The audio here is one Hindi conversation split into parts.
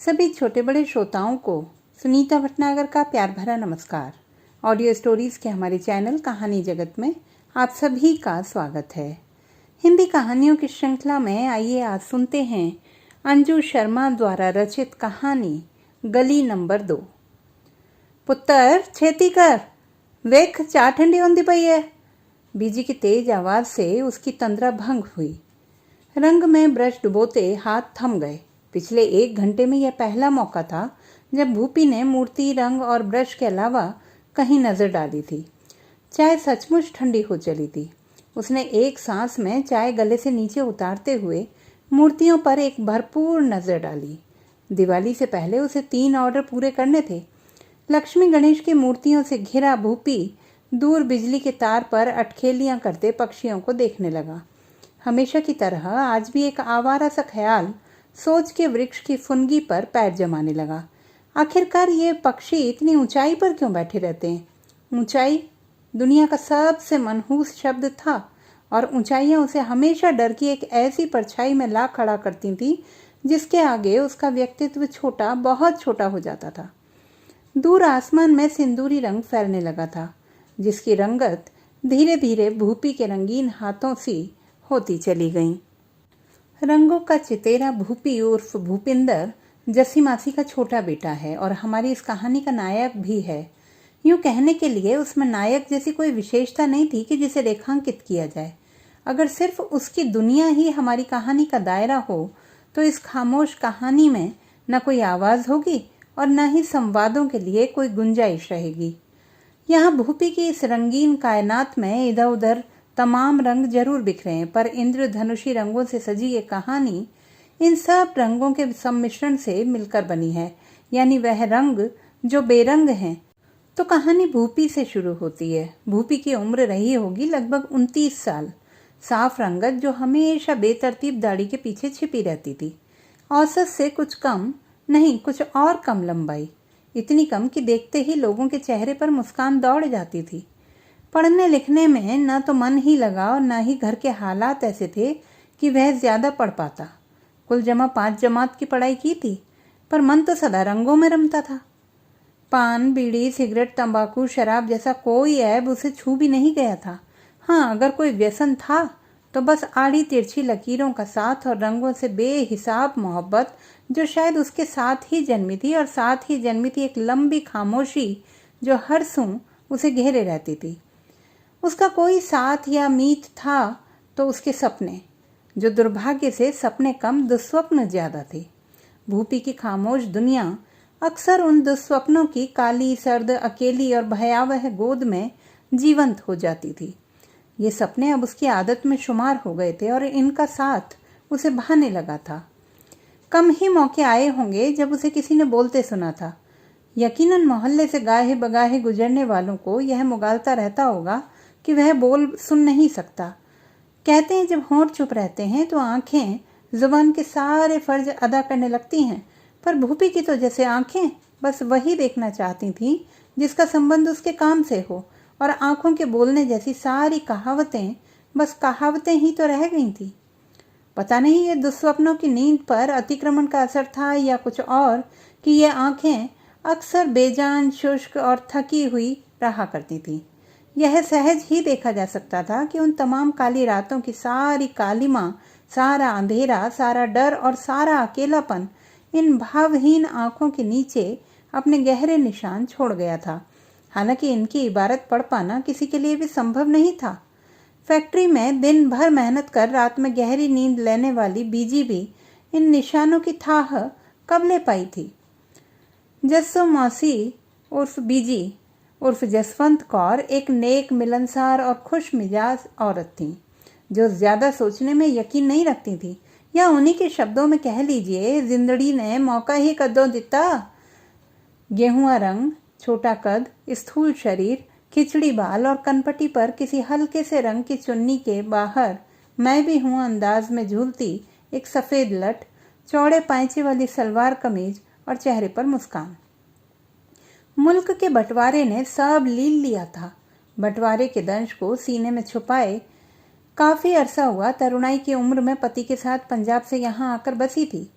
सभी छोटे बड़े श्रोताओं को सुनीता भटनागर का प्यार भरा नमस्कार। ऑडियो स्टोरीज के हमारे चैनल कहानी जगत में आप सभी का स्वागत है। हिंदी कहानियों की श्रृंखला में आइए आज सुनते हैं अंजू शर्मा द्वारा रचित कहानी गली नंबर 2। पुत्र छेती कर, वेख चाह ठंडी होंदी पई है। बीजी की तेज आवाज से उसकी तंद्रा भंग हुई। रंग में ब्रश डुबोते हाथ थम गए। पिछले 1 घंटे में यह पहला मौका था जब भूपी ने मूर्ति, रंग और ब्रश के अलावा कहीं नजर डाली थी। चाय सचमुच ठंडी हो चली थी। उसने एक सांस में चाय गले से नीचे उतारते हुए मूर्तियों पर एक भरपूर नजर डाली। दिवाली से पहले उसे 3 ऑर्डर पूरे करने थे। लक्ष्मी गणेश की मूर्तियों से घिरा भूपी दूर बिजली के तार पर अटखेलियां करते पक्षियों को देखने लगा। हमेशा की तरह आज भी एक आवारा सा ख्याल सोच के वृक्ष की फुनगी पर पैर जमाने लगा। आखिरकार ये पक्षी इतनी ऊंचाई पर क्यों बैठे रहते हैं? ऊंचाई दुनिया का सबसे मनहूस शब्द था और ऊंचाइयां उसे हमेशा डर की एक ऐसी परछाई में ला खड़ा करती थी जिसके आगे उसका व्यक्तित्व छोटा, बहुत छोटा हो जाता था। दूर आसमान में सिंदूरी रंग फैलने लगा था जिसकी रंगत धीरे धीरे भूपी के रंगीन हाथों सी होती चली गई। रंगों का चितेरा भूपी उर्फ भूपिंदर जसी मासी का छोटा बेटा है और हमारी इस कहानी का नायक भी है। यूं कहने के लिए उसमें नायक जैसी कोई विशेषता नहीं थी कि जिसे रेखांकित किया जाए। अगर सिर्फ उसकी दुनिया ही हमारी कहानी का दायरा हो तो इस खामोश कहानी में न कोई आवाज होगी और न ही संवादों के लिए कोई गुंजाइश रहेगी। यहाँ भूपी की इस रंगीन कायनात में इधर उधर तमाम रंग जरूर बिखरे हैं, पर इंद्रधनुषी रंगों से सजी ये कहानी इन सब रंगों के सम्मिश्रण से मिलकर बनी है, यानी वह रंग जो बेरंग हैं। तो कहानी भूपी से शुरू होती है। भूपी की उम्र रही होगी लगभग 29 साल। साफ रंगत जो हमेशा बेतरतीब दाढ़ी के पीछे छिपी रहती थी। औसत से कुछ कम, नहीं कुछ और कम लंबाई, इतनी कम कि देखते ही लोगों के चेहरे पर मुस्कान दौड़ जाती थी। पढ़ने लिखने में न तो मन ही लगा और न ही घर के हालात ऐसे थे कि वह ज्यादा पढ़ पाता। कुल जमा 5 जमात की पढ़ाई की थी, पर मन तो सदा रंगों में रमता था। पान, बीड़ी, सिगरेट, तंबाकू, शराब जैसा कोई ऐब उसे छू भी नहीं गया था। हाँ, अगर कोई व्यसन था तो बस आड़ी तिरछी लकीरों का साथ और रंगों से बेहिसाब मोहब्बत जो शायद उसके साथ ही जन्मी थी, और साथ ही जन्मी थी एक लंबी खामोशी जो हर सूं उसे घेरे रहती थी। उसका कोई साथ या मीत था तो उसके सपने, जो दुर्भाग्य से सपने कम दुस्वप्न ज्यादा थे। भूपी की खामोश दुनिया अक्सर उन दुस्वप्नों की काली, सर्द, अकेली और भयावह गोद में जीवंत हो जाती थी। ये सपने अब उसकी आदत में शुमार हो गए थे और इनका साथ उसे भाने लगा था। कम ही मौके आए होंगे जब उसे किसी ने बोलते सुना था। यकीनन मोहल्ले से गाहे बगाहे गुजरने वालों को यह मुगालता रहता होगा कि वह बोल सुन नहीं सकता। कहते हैं जब होंठ चुप रहते हैं तो आंखें जुबान के सारे फर्ज अदा करने लगती हैं, पर भूपी की तो जैसे आंखें बस वही देखना चाहती थीं जिसका संबंध उसके काम से हो, और आंखों के बोलने जैसी सारी कहावतें बस कहावतें ही तो रह गई थी। पता नहीं ये दुस्वप्नों की नींद पर अतिक्रमण का असर था या कुछ और, कि ये आंखें अक्सर बेजान, शुष्क और थकी हुई रहा करती थीं। यह सहज ही देखा जा सकता था कि उन तमाम काली रातों की सारी कालिमा, सारा अंधेरा, सारा डर और सारा अकेलापन इन भावहीन आंखों के नीचे अपने गहरे निशान छोड़ गया था। हालांकि इनकी इबारत पढ़ पाना किसी के लिए भी संभव नहीं था। फैक्ट्री में दिन भर मेहनत कर रात में गहरी नींद लेने वाली बीजी भी इन निशानों की थाह कब ले पाई थी। जस्सो मौसी उर्फ बीजी उर्फ जसवंत कौर एक नेक, मिलनसार और खुश मिजाज औरत थी जो ज्यादा सोचने में यकीन नहीं रखती थी, या उन्हीं के शब्दों में कह लीजिए जिंदड़ी ने मौका ही कदों दिता। गेहुआ रंग, छोटा कद, स्थूल शरीर, खिचड़ी बाल और कनपटी पर किसी हल्के से रंग की चुन्नी के बाहर मैं भी हूं अंदाज में झूलती एक सफेद लट, चौड़े पांचे वाली सलवार कमीज और चेहरे पर मुस्कान। मुल्क के बंटवारे ने सब लील लिया था। बंटवारे के दंश को सीने में छुपाए काफी अरसा हुआ तरुणाई की उम्र में पति के साथ पंजाब से यहाँ आकर बसी थी।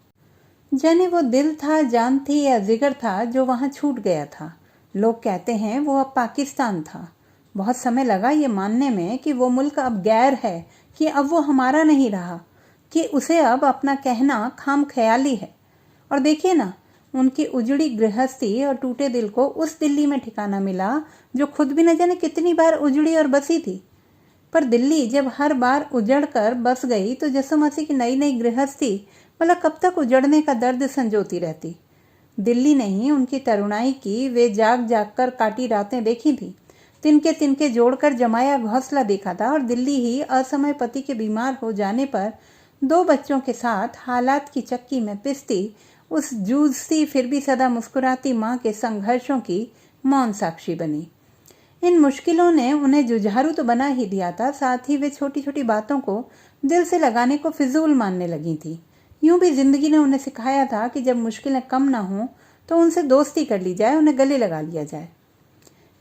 जाने वो दिल था, जान थी या जिगर था जो वहां छूट गया था। लोग कहते हैं वो अब पाकिस्तान था। बहुत समय लगा ये मानने में कि वो मुल्क अब गैर है, कि अब वो हमारा नहीं रहा, कि उसे अब अपना कहना खाम ख्याली है। और देखिए ना, उनकी उजड़ी गृहस्थी और टूटे दिल को उस दिल्ली में ठिकाना मिला जो खुद भी न जाने कितनी बार उजड़ी और बसी थी। पर दिल्ली जब हर बार उजड़ कर बस गई तो जस्सो मसीह की नई नई गृहस्थी भला कब तक उजड़ने का दर्द संजोती रहती। दिल्ली ने ही उनकी तरुणाई की वे जाग जाग कर काटी रातें देखी थी, तिनके तिनके जोड़कर जमाया घोंसला देखा था, और दिल्ली ही असमय पति के बीमार हो जाने पर 2 बच्चों के साथ हालात की चक्की में पिसती उस जूझती फिर भी सदा मुस्कुराती माँ के संघर्षों की मौन साक्षी बनी। इन मुश्किलों ने उन्हें जुझारू तो बना ही दिया था, साथ ही वे छोटी छोटी बातों को दिल से लगाने को फिजूल मानने लगी थी। यूं भी जिंदगी ने उन्हें सिखाया था कि जब मुश्किलें कम ना हों तो उनसे दोस्ती कर ली जाए, उन्हें गले लगा लिया जाए।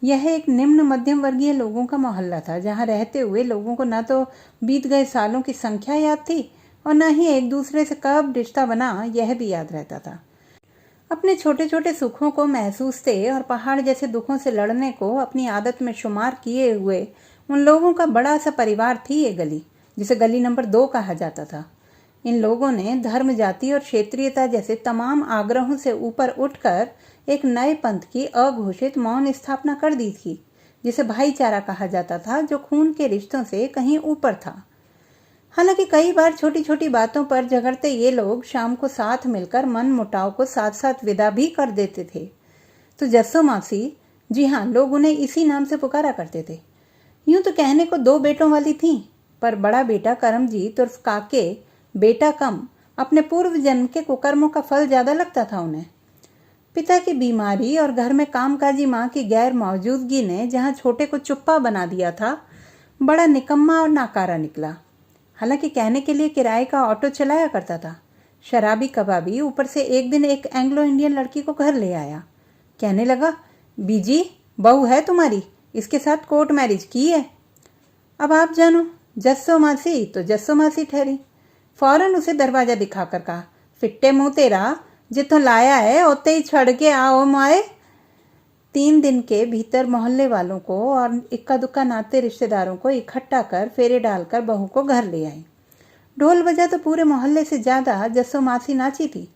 यह एक निम्न मध्यम वर्गीय लोगों का मोहल्ला था, जहां रहते हुए लोगों को न तो बीत गए सालों की संख्या याद थी और न ही एक दूसरे से कब रिश्ता बना यह भी याद रहता था। अपने छोटे छोटे सुखों को महसूसते और पहाड़ जैसे दुखों से लड़ने को अपनी आदत में शुमार किए हुए उन लोगों का बड़ा सा परिवार थी ये गली, जिसे गली नंबर 2 कहा जाता था। इन लोगों ने धर्म, जाति और क्षेत्रीयता जैसे तमाम आग्रहों से ऊपर उठकर एक नए पंथ की अघोषित मौन स्थापना कर दी थी, जिसे भाईचारा कहा जाता था, जो खून के रिश्तों से कहीं ऊपर था। हालांकि कई बार छोटी छोटी बातों पर झगड़ते ये लोग शाम को साथ मिलकर मन मुटाव को साथ साथ विदा भी कर देते थे। तो जस्सो मासी, जी हाँ, लोग उन्हें इसी नाम से पुकारा करते थे। यूं तो कहने को 2 बेटों वाली थीं, पर बड़ा बेटा करमजीत उर्फ काके, बेटा कम, अपने पूर्व जन्म के कुकर्मों का फल ज्यादा लगता था उन्हें। पिता की बीमारी और घर में कामकाजी माँ की गैर मौजूदगी ने जहाँ छोटे को चुप्पा बना दिया था, बड़ा निकम्मा और नाकारा निकला। हालांकि कहने के लिए किराए का ऑटो चलाया करता था। शराबी कबाबी ऊपर से एक दिन एक एंग्लो इंडियन लड़की को घर ले आया। कहने लगा, बीजी बहू है तुम्हारी, इसके साथ कोर्ट मैरिज की है। अब आप जानो, जस्सो मासी तो जस्सो मासी ठहरी। फौरन उसे दरवाजा दिखाकर कहा, फिट्टे मुंह तेरा, जितों लाया है ओते ही छड़ के आओ माए। 3 दिन के भीतर मोहल्ले वालों को और इक्का दुक्का नाते रिश्तेदारों को इकट्ठा कर फेरे डालकर बहू को घर ले आई। ढोल बजा तो पूरे मोहल्ले से ज्यादा जस्सो मासी नाची थी।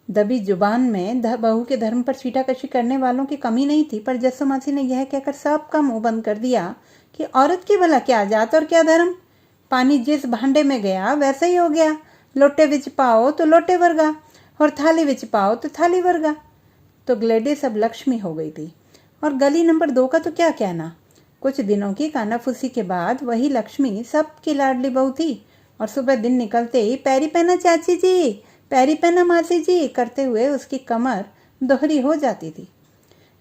दबी जुबान में बहू के धर्म पर छीटाकशी करने वालों की कमी नहीं थी, पर जस्सो मासी ने यह कहकर सबका मुंह बंद कर दिया कि औरत की भला क्या जात और क्या धर्म, पानी जिस भांडे में गया वैसा ही हो गया। लोटे विच पाओ तो लोटे वर्गा और थाली विच पाओ तो थाली वर्गा। तो ग्लेडिस अब लक्ष्मी हो गई थी, और गली नंबर 2 का तो क्या कहना। कुछ दिनों की कानाफूसी के बाद वही लक्ष्मी सबकी लाडली बहू थी, और सुबह दिन निकलते ही पैरी पहना चाची जी, पैरी पहना मासी जी करते हुए उसकी कमर दोहरी हो जाती थी।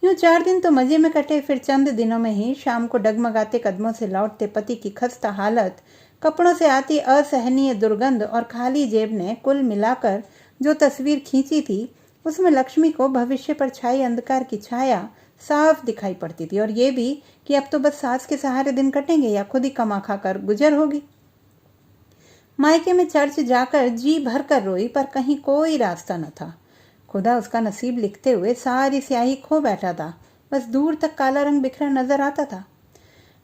यूं 4 दिन तो मजे में कटे, फिर चंद दिनों में ही शाम को डगमगाते कदमों से लौटते पति की खस्ता हालत, कपड़ों से आती असहनीय दुर्गंध और खाली जेब ने कुल मिलाकर जो तस्वीर खींची थी, उसमें लक्ष्मी को भविष्य पर छाई अंधकार की छाया साफ दिखाई पड़ती थी, और ये भी कि अब तो बस सास के सहारे दिन कटेंगे या खुद ही कमा खा कर गुजर होगी। मायके में चर्च जाकर जी भर कर रोई, पर कहीं कोई रास्ता न था। खुदा उसका नसीब लिखते हुए सारी स्याही खो बैठा था, बस दूर तक काला रंग बिखरा नजर आता था।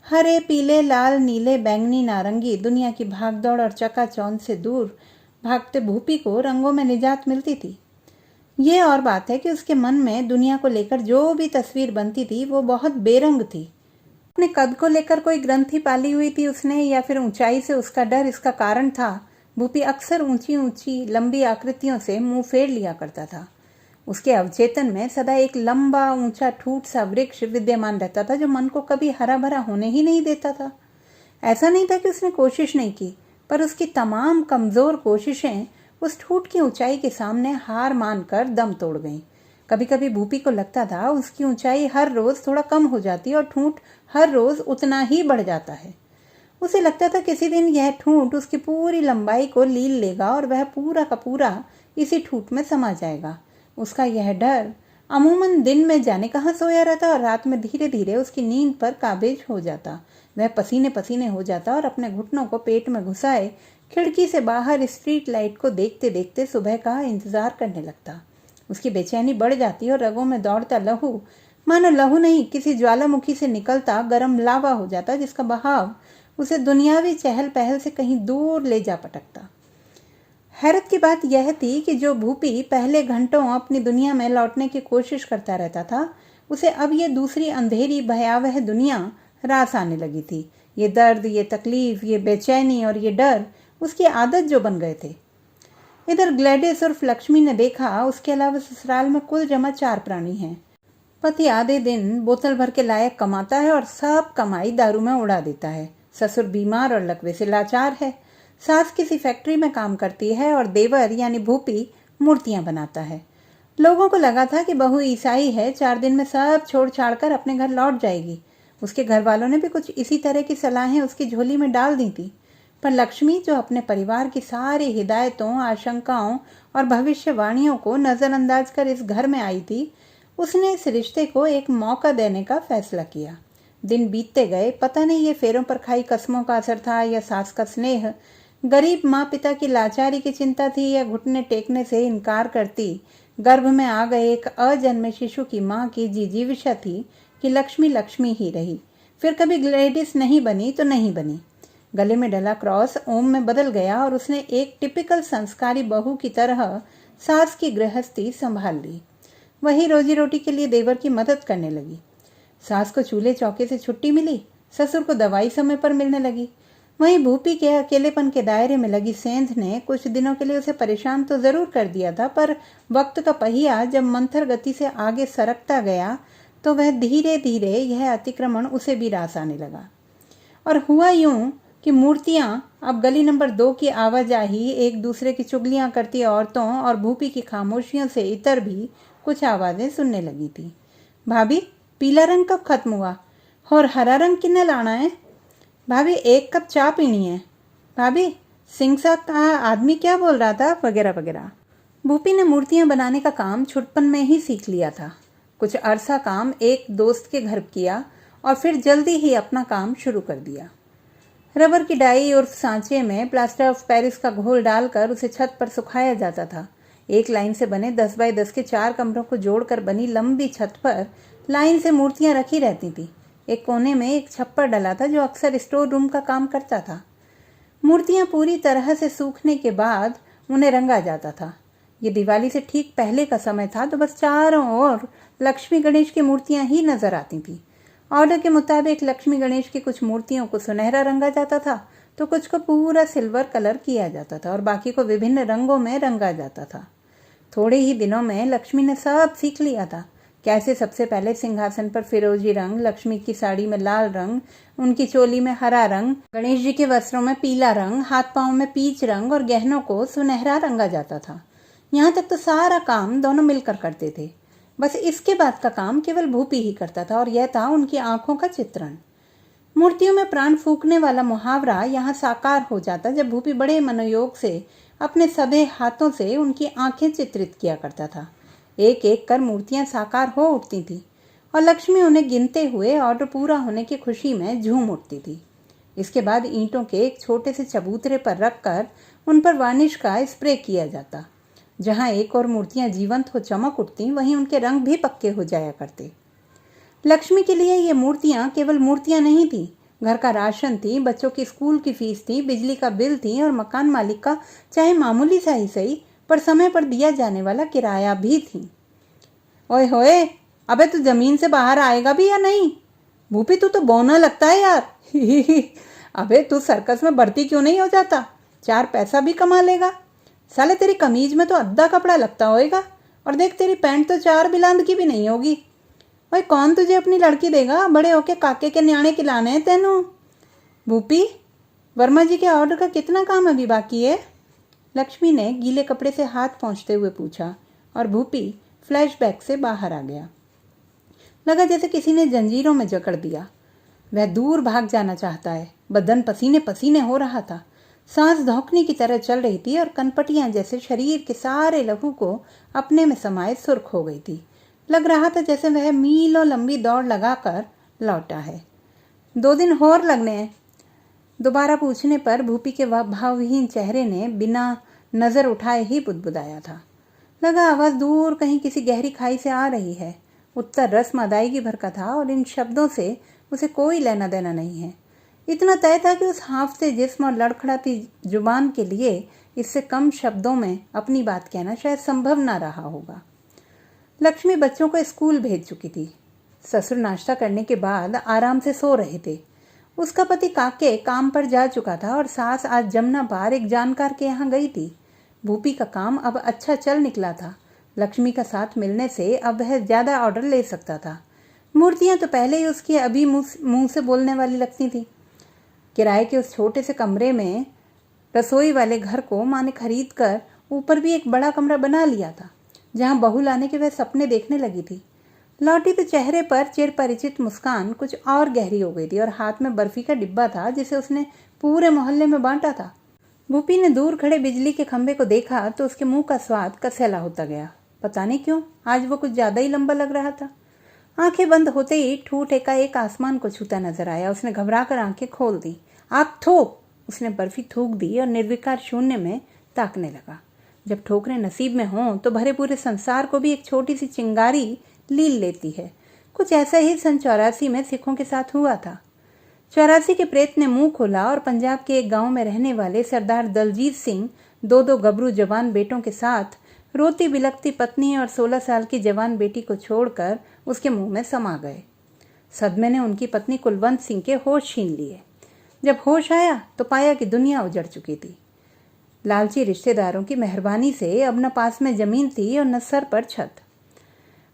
हरे, पीले, लाल, नीले, बैंगनी, नारंगी, दुनिया की भागदौड़ और चकाचौंध से दूर भागते भूपी को रंगों में निजात मिलती थी। ये और बात है कि उसके मन में दुनिया को लेकर जो भी तस्वीर बनती थी वो बहुत बेरंग थी। अपने कद को लेकर कोई ग्रंथि पाली हुई थी उसने, या फिर ऊंचाई से उसका डर इसका कारण था। भूपी अक्सर ऊंची ऊंची लंबी आकृतियों से मुंह फेर लिया करता था। उसके अवचेतन में सदा एक लंबा ऊंचा ठूठ सा वृक्ष विद्यमान रहता था, जो मन को कभी हरा भरा होने ही नहीं देता था। ऐसा नहीं था कि उसने कोशिश नहीं की, पर उसकी तमाम कमजोर कोशिशें उस ठूठ की ऊंचाई के सामने हार मानकर दम तोड़ गईं। कभी कभी भूपी को लगता था उसकी ऊंचाई हर रोज थोड़ा कम हो जाती और ठूठ हर रोज उतना ही बढ़ जाता है। उसे लगता था किसी दिन यह ठूठ उसकी पूरी लंबाई को लील लेगा और वह पूरा का पूरा इसी ठूठ में समा जाएगा। उसका यह डर अमूमन दिन में जाने कहाँ सोया रहता और रात में धीरे धीरे उसकी नींद पर काबिज हो जाता। वह पसीने पसीने हो जाता और अपने घुटनों को पेट में घुसाए खिड़की से बाहर स्ट्रीट लाइट को देखते देखते सुबह का इंतजार करने लगता। उसकी बेचैनी बढ़ जाती और रगों में दौड़ता लहू मानो लहू नहीं किसी ज्वालामुखी से निकलता गर्म लावा हो जाता, जिसका बहाव उसे दुनियावी चहल पहल से कहीं दूर ले जा पटकता। हैरत की बात यह थी कि जो भूपी पहले घंटों अपनी दुनिया में लौटने की कोशिश करता रहता था, उसे अब ये दूसरी अंधेरी भयावह दुनिया रास आने लगी थी। ये दर्द, ये तकलीफ, ये बेचैनी और ये डर उसकी आदत जो बन गए थे। इधर ग्लैडिस उर्फ लक्ष्मी ने देखा उसके अलावा ससुराल में कुल जमा 4 प्राणी हैं। पति आधे दिन बोतल भर के लायक कमाता है और सब कमाई दारू में उड़ा देता है। ससुर बीमार और लकवे से लाचार है। सास किसी फैक्ट्री में काम करती है और देवर यानी भूपी मूर्तियां बनाता है। लोगों को लगा था कि बहू ईसाई है, 4 दिन में सब छोड़ छाड़ कर अपने घर लौट जाएगी। उसके घर वालों ने भी कुछ इसी तरह की सलाहें उसकी झोली में डाल दी थी, पर लक्ष्मी जो अपने परिवार की सारी हिदायतों, आशंकाओं और भविष्यवाणियों को नज़रअंदाज कर इस घर में आई थी, उसने इस रिश्ते को एक मौका देने का फैसला किया। दिन बीतते गए, पता नहीं ये फेरों पर खाई कस्मों का असर था या सास का स्नेह, गरीब माँ पिता की लाचारी की चिंता थी या घुटने टेकने से इनकार करती गर्भ में आ गए एक अजन्मे शिशु की माँ की जिजीविषा थी कि लक्ष्मी लक्ष्मी ही रही। फिर कभी ग्लैडिस नहीं बनी तो नहीं बनी। गले में डला क्रॉस ओम में बदल गया और उसने एक टिपिकल संस्कारी बहू की तरह सास की गृहस्थी संभाल ली। वही रोजी रोटी के लिए देवर की मदद करने लगी। सास को चूल्हे चौके से छुट्टी मिली, ससुर को दवाई समय पर मिलने लगी। वहीं भूपी के अकेलेपन के दायरे में लगी सेंध ने कुछ दिनों के लिए उसे परेशान तो जरूर कर दिया था, पर वक्त का पहिया जब मंथर गति से आगे सरकता गया तो वह धीरे धीरे यह अतिक्रमण उसे भी रास आने लगा। और हुआ यूं कि मूर्तियां अब गली नंबर 2 की आवाजाही, एक दूसरे की चुगलियां करती औरतों और भूपी की खामोशियों से इतर भी कुछ आवाजें सुनने लगी थी। भाभी, पीला रंग कब खत्म हुआ और हरा रंग किन्ने लाना है? भाभी, 1 कप चाय पीनी है। भाभी, सिंह सा का आदमी क्या बोल रहा था, वगैरह वगैरह। भूपी ने मूर्तियां बनाने का काम छुटपन में ही सीख लिया था। कुछ अरसा काम एक दोस्त के घर किया और फिर जल्दी ही अपना काम शुरू कर दिया। रबर की डाई और सांचे में प्लास्टर ऑफ पेरिस का घोल डालकर उसे छत पर सुखाया जाता था। एक लाइन से बने 10 बाय 10 के 4 कमरों को जोड़कर बनी लंबी छत पर लाइन से मूर्तियां रखी रहती थी। एक कोने में एक छप्पर डला था जो अक्सर स्टोर रूम का काम करता था। मूर्तियां पूरी तरह से सूखने के बाद उन्हें रंगा जाता था। ये दिवाली से ठीक पहले का समय था, तो बस चारों ओर लक्ष्मी गणेश की मूर्तियां ही नजर आती थी। ऑर्डर के मुताबिक लक्ष्मी गणेश की कुछ मूर्तियों को सुनहरा रंगा जाता था, तो कुछ को पूरा सिल्वर कलर किया जाता था और बाकी को विभिन्न रंगों में रंगा जाता था। थोड़े ही दिनों में लक्ष्मी ने सब सीख लिया था। कैसे सबसे पहले सिंहासन पर फिरोजी रंग, लक्ष्मी की साड़ी में लाल रंग, उनकी चोली में हरा रंग, गणेश जी के वस्त्रों में पीला रंग, हाथ पांव में पीच रंग और गहनों को सुनहरा रंगा जाता था। यहाँ तक तो सारा काम दोनों मिलकर करते थे। बस इसके बाद का काम केवल भूपी ही करता था और यह था उनकी आंखों का चित्रण। मूर्तियों में प्राण फूंकने वाला मुहावरा यहाँ साकार हो जाता जब भूपी बड़े मनोयोग से अपने सधे हाथों से उनकी आंखें चित्रित किया करता था। एक एक कर मूर्तियां साकार हो उठती थी और लक्ष्मी उन्हें गिनते हुए ऑर्डर पूरा होने की खुशी में झूम उठती थी। इसके बाद ईंटों के एक छोटे से चबूतरे पर रखकर उन पर वार्निश का स्प्रे किया जाता। जहां एक और मूर्तियां जीवंत हो चमक उठती, वहीं उनके रंग भी पक्के हो जाया करते। लक्ष्मी के लिए ये मूर्तियां केवल मूर्तियां नहीं थी, घर का राशन थी, बच्चों की स्कूल की फीस थी, बिजली का बिल थी और मकान मालिक का चाहे मामूली सा ही सही पर समय पर दिया जाने वाला किराया भी थी। ओए होए, अबे तू जमीन से बाहर आएगा भी या नहीं? भूपी, तू तो बौना लगता है यार। अबे तू सर्कस में भर्ती क्यों नहीं हो जाता? 4 पैसा भी कमा लेगा। साले तेरी कमीज में तो अद्धा कपड़ा लगता होएगा और देख तेरी पैंट तो 4 बिलांद की भी नहीं होगी। भाई, कौन तुझे अपनी लड़की देगा? बड़े होके काके के न्याणे खिलाने हैं तेनू। भूपी, वर्मा जी के ऑर्डर का कितना काम अभी बाकी है? लक्ष्मी ने गीले कपड़े से हाथ पोंछते हुए पूछा और भूपी फ्लैशबैक से बाहर आ गया। लगा जैसे किसी ने जंजीरों में जकड़ दिया। वह दूर भाग जाना चाहता है। बदन पसीने पसीने हो रहा था, सांस धौंकने की तरह चल रही थी और कनपटियां जैसे शरीर के सारे लहू को अपने में समाये सुर्ख हो गई थी। लग रहा था जैसे वह मीलों लंबी दौड़ लगाकर लौटा है। 2 दिन और लगने हैं। दोबारा पूछने पर भूपी के भावहीन चेहरे ने बिना नजर उठाए ही बुदबुदाया था। लगा आवाज दूर कहीं किसी गहरी खाई से आ रही है। उत्तर रस्म अदायगी भर का था और इन शब्दों से उसे कोई लेना देना नहीं है। इतना तय था कि उस हांफते जिस्म और लड़खड़ाती जुबान के लिए इससे कम शब्दों में अपनी बात कहना शायद संभव ना रहा होगा। लक्ष्मी बच्चों को स्कूल भेज चुकी थी। ससुर नाश्ता करने के बाद आराम से सो रहे थे। उसका पति काके काम पर जा चुका था और सास आज जमुना पार एक जानकार के यहाँ गई थी। भूपी का काम अब अच्छा चल निकला था। लक्ष्मी का साथ मिलने से अब वह ज्यादा ऑर्डर ले सकता था। मूर्तियां तो पहले ही उसकी अभी मुंह से बोलने वाली लगती थी। किराए के उस छोटे से कमरे में रसोई वाले घर को माँ ने खरीद कर ऊपर भी एक बड़ा कमरा बना लिया था, जहाँ बहू लाने के वह सपने देखने लगी थी। लौटी तो चेहरे पर चिर परिचित मुस्कान कुछ और गहरी हो गई थी और हाथ में बर्फी का डिब्बा था जिसे उसने पूरे मोहल्ले में बांटा था। भूपी ने दूर खड़े बिजली के खंभे को देखा तो उसके मुंह का स्वाद कसैला होता गया। पता नहीं क्यों आज वो कुछ ज्यादा ही लंबा लग रहा था। आंखें बंद होते ही ठूठ एकाएक आसमान को छूता नजर आया। उसने घबराकर आंखें खोल दी। आप थूक! उसने बर्फी थूक दी और निर्विकार शून्य में ताकने लगा। जब ठोकरें नसीब में हों तो भरे पूरे संसार को भी एक छोटी सी चिंगारी लील लेती है। कुछ ऐसा ही सन 84 में सिखों के साथ हुआ था। 84 के प्रेत ने मुंह खोला और पंजाब के एक गांव में रहने वाले सरदार दलजीत सिंह दो गबरू जवान बेटों के साथ रोती बिलखती पत्नी और 16 साल की जवान बेटी को छोड़कर उसके मुंह में समा गए। सदमे ने उनकी पत्नी कुलवंत सिंह के होश छीन लिए। जब होश आया तो पाया कि दुनिया उजड़ चुकी थी। लालची रिश्तेदारों की मेहरबानी से अब न पास में जमीन थी और न सर पर छत।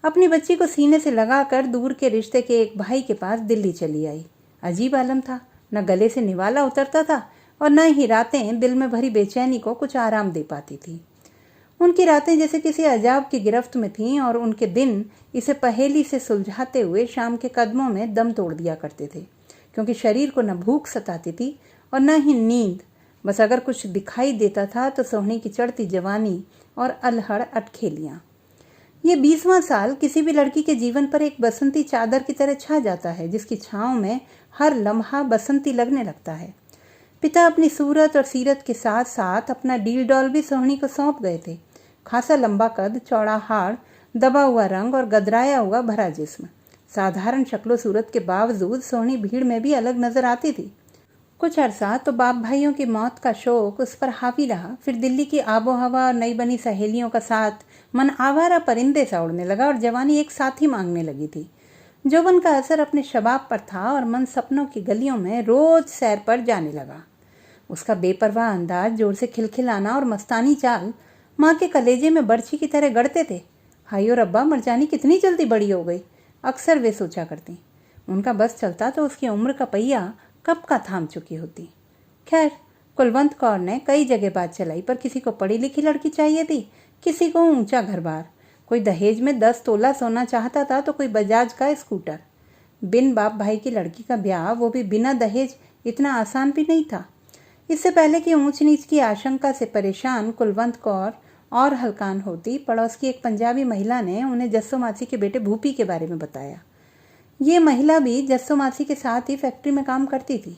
अपनी बच्ची को सीने से लगाकर दूर के रिश्ते के एक भाई के पास दिल्ली चली आई। अजीब आलम था, न गले से निवाला उतरता था और न ही रातें दिल में भरी बेचैनी को कुछ आराम दे पाती थी। उनकी रातें जैसे किसी अजाब की गिरफ्त में थीं और उनके दिन इसे पहेली से सुलझाते हुए शाम के कदमों में दम तोड़ दिया करते थे, क्योंकि शरीर को न भूख सताती थी और न ही नींद। बस अगर कुछ दिखाई देता था तो सोहनी की चढ़ती जवानी और अलहड़ अटखेलियां। ये 20वां साल किसी भी लड़की के जीवन पर एक बसंती चादर की तरह छा जाता है, जिसकी छांव में हर लम्हा बसंती लगने लगता है। पिता अपनी सूरत और सीरत के साथ साथ अपना डील डॉल भी सोहनी को सौंप गए थे। खासा लंबा कद, चौड़ा हाड़, दबा हुआ रंग और गदराया हुआ भरा जिस्म। साधारण शक्लो सूरत के बावजूद सोहनी भीड़ में भी अलग नजर आती थी। कुछ अरसा तो बाप भाइयों की मौत का शोक उस पर हावी रहा। फिर दिल्ली की आबो हवा और नई बनी सहेलियों का साथ मन आवारा परिंदे सा उड़ने लगा और जवानी एक साथी मांगने लगी थी। जौवन का असर अपने शबाब पर था और मन सपनों की गलियों में रोज सैर पर जाने लगा। उसका बेपरवाह अंदाज, जोर से खिलखिलाना और मस्तानी चाल माँ के कलेजे में बर्छी की तरह गड़ते थे। हाय और अब्बा, मरजानी कितनी जल्दी बड़ी हो गई, अक्सर वे सोचा करती। उनका बस चलता तो उसकी उम्र का पहिया कब का थाम चुकी होती। खैर, कुलवंत कौर ने कई जगह बात चलाई, पर किसी को पढ़ी लिखी लड़की चाहिए थी, किसी को ऊंचा घर बार। कोई दहेज में 10 तोला सोना चाहता था तो कोई बजाज का स्कूटर। बिन बाप भाई की लड़की का ब्याह, वो भी बिना दहेज, इतना आसान भी नहीं था। इससे पहले कि ऊंच नीच की आशंका से परेशान कुलवंत कौर और हलकान होती, पड़ोस की एक पंजाबी महिला ने उन्हें जस्सो मासी के बेटे भूपी के बारे में बताया। ये महिला भी जस्सो मासी के साथ ही फैक्ट्री में काम करती थी।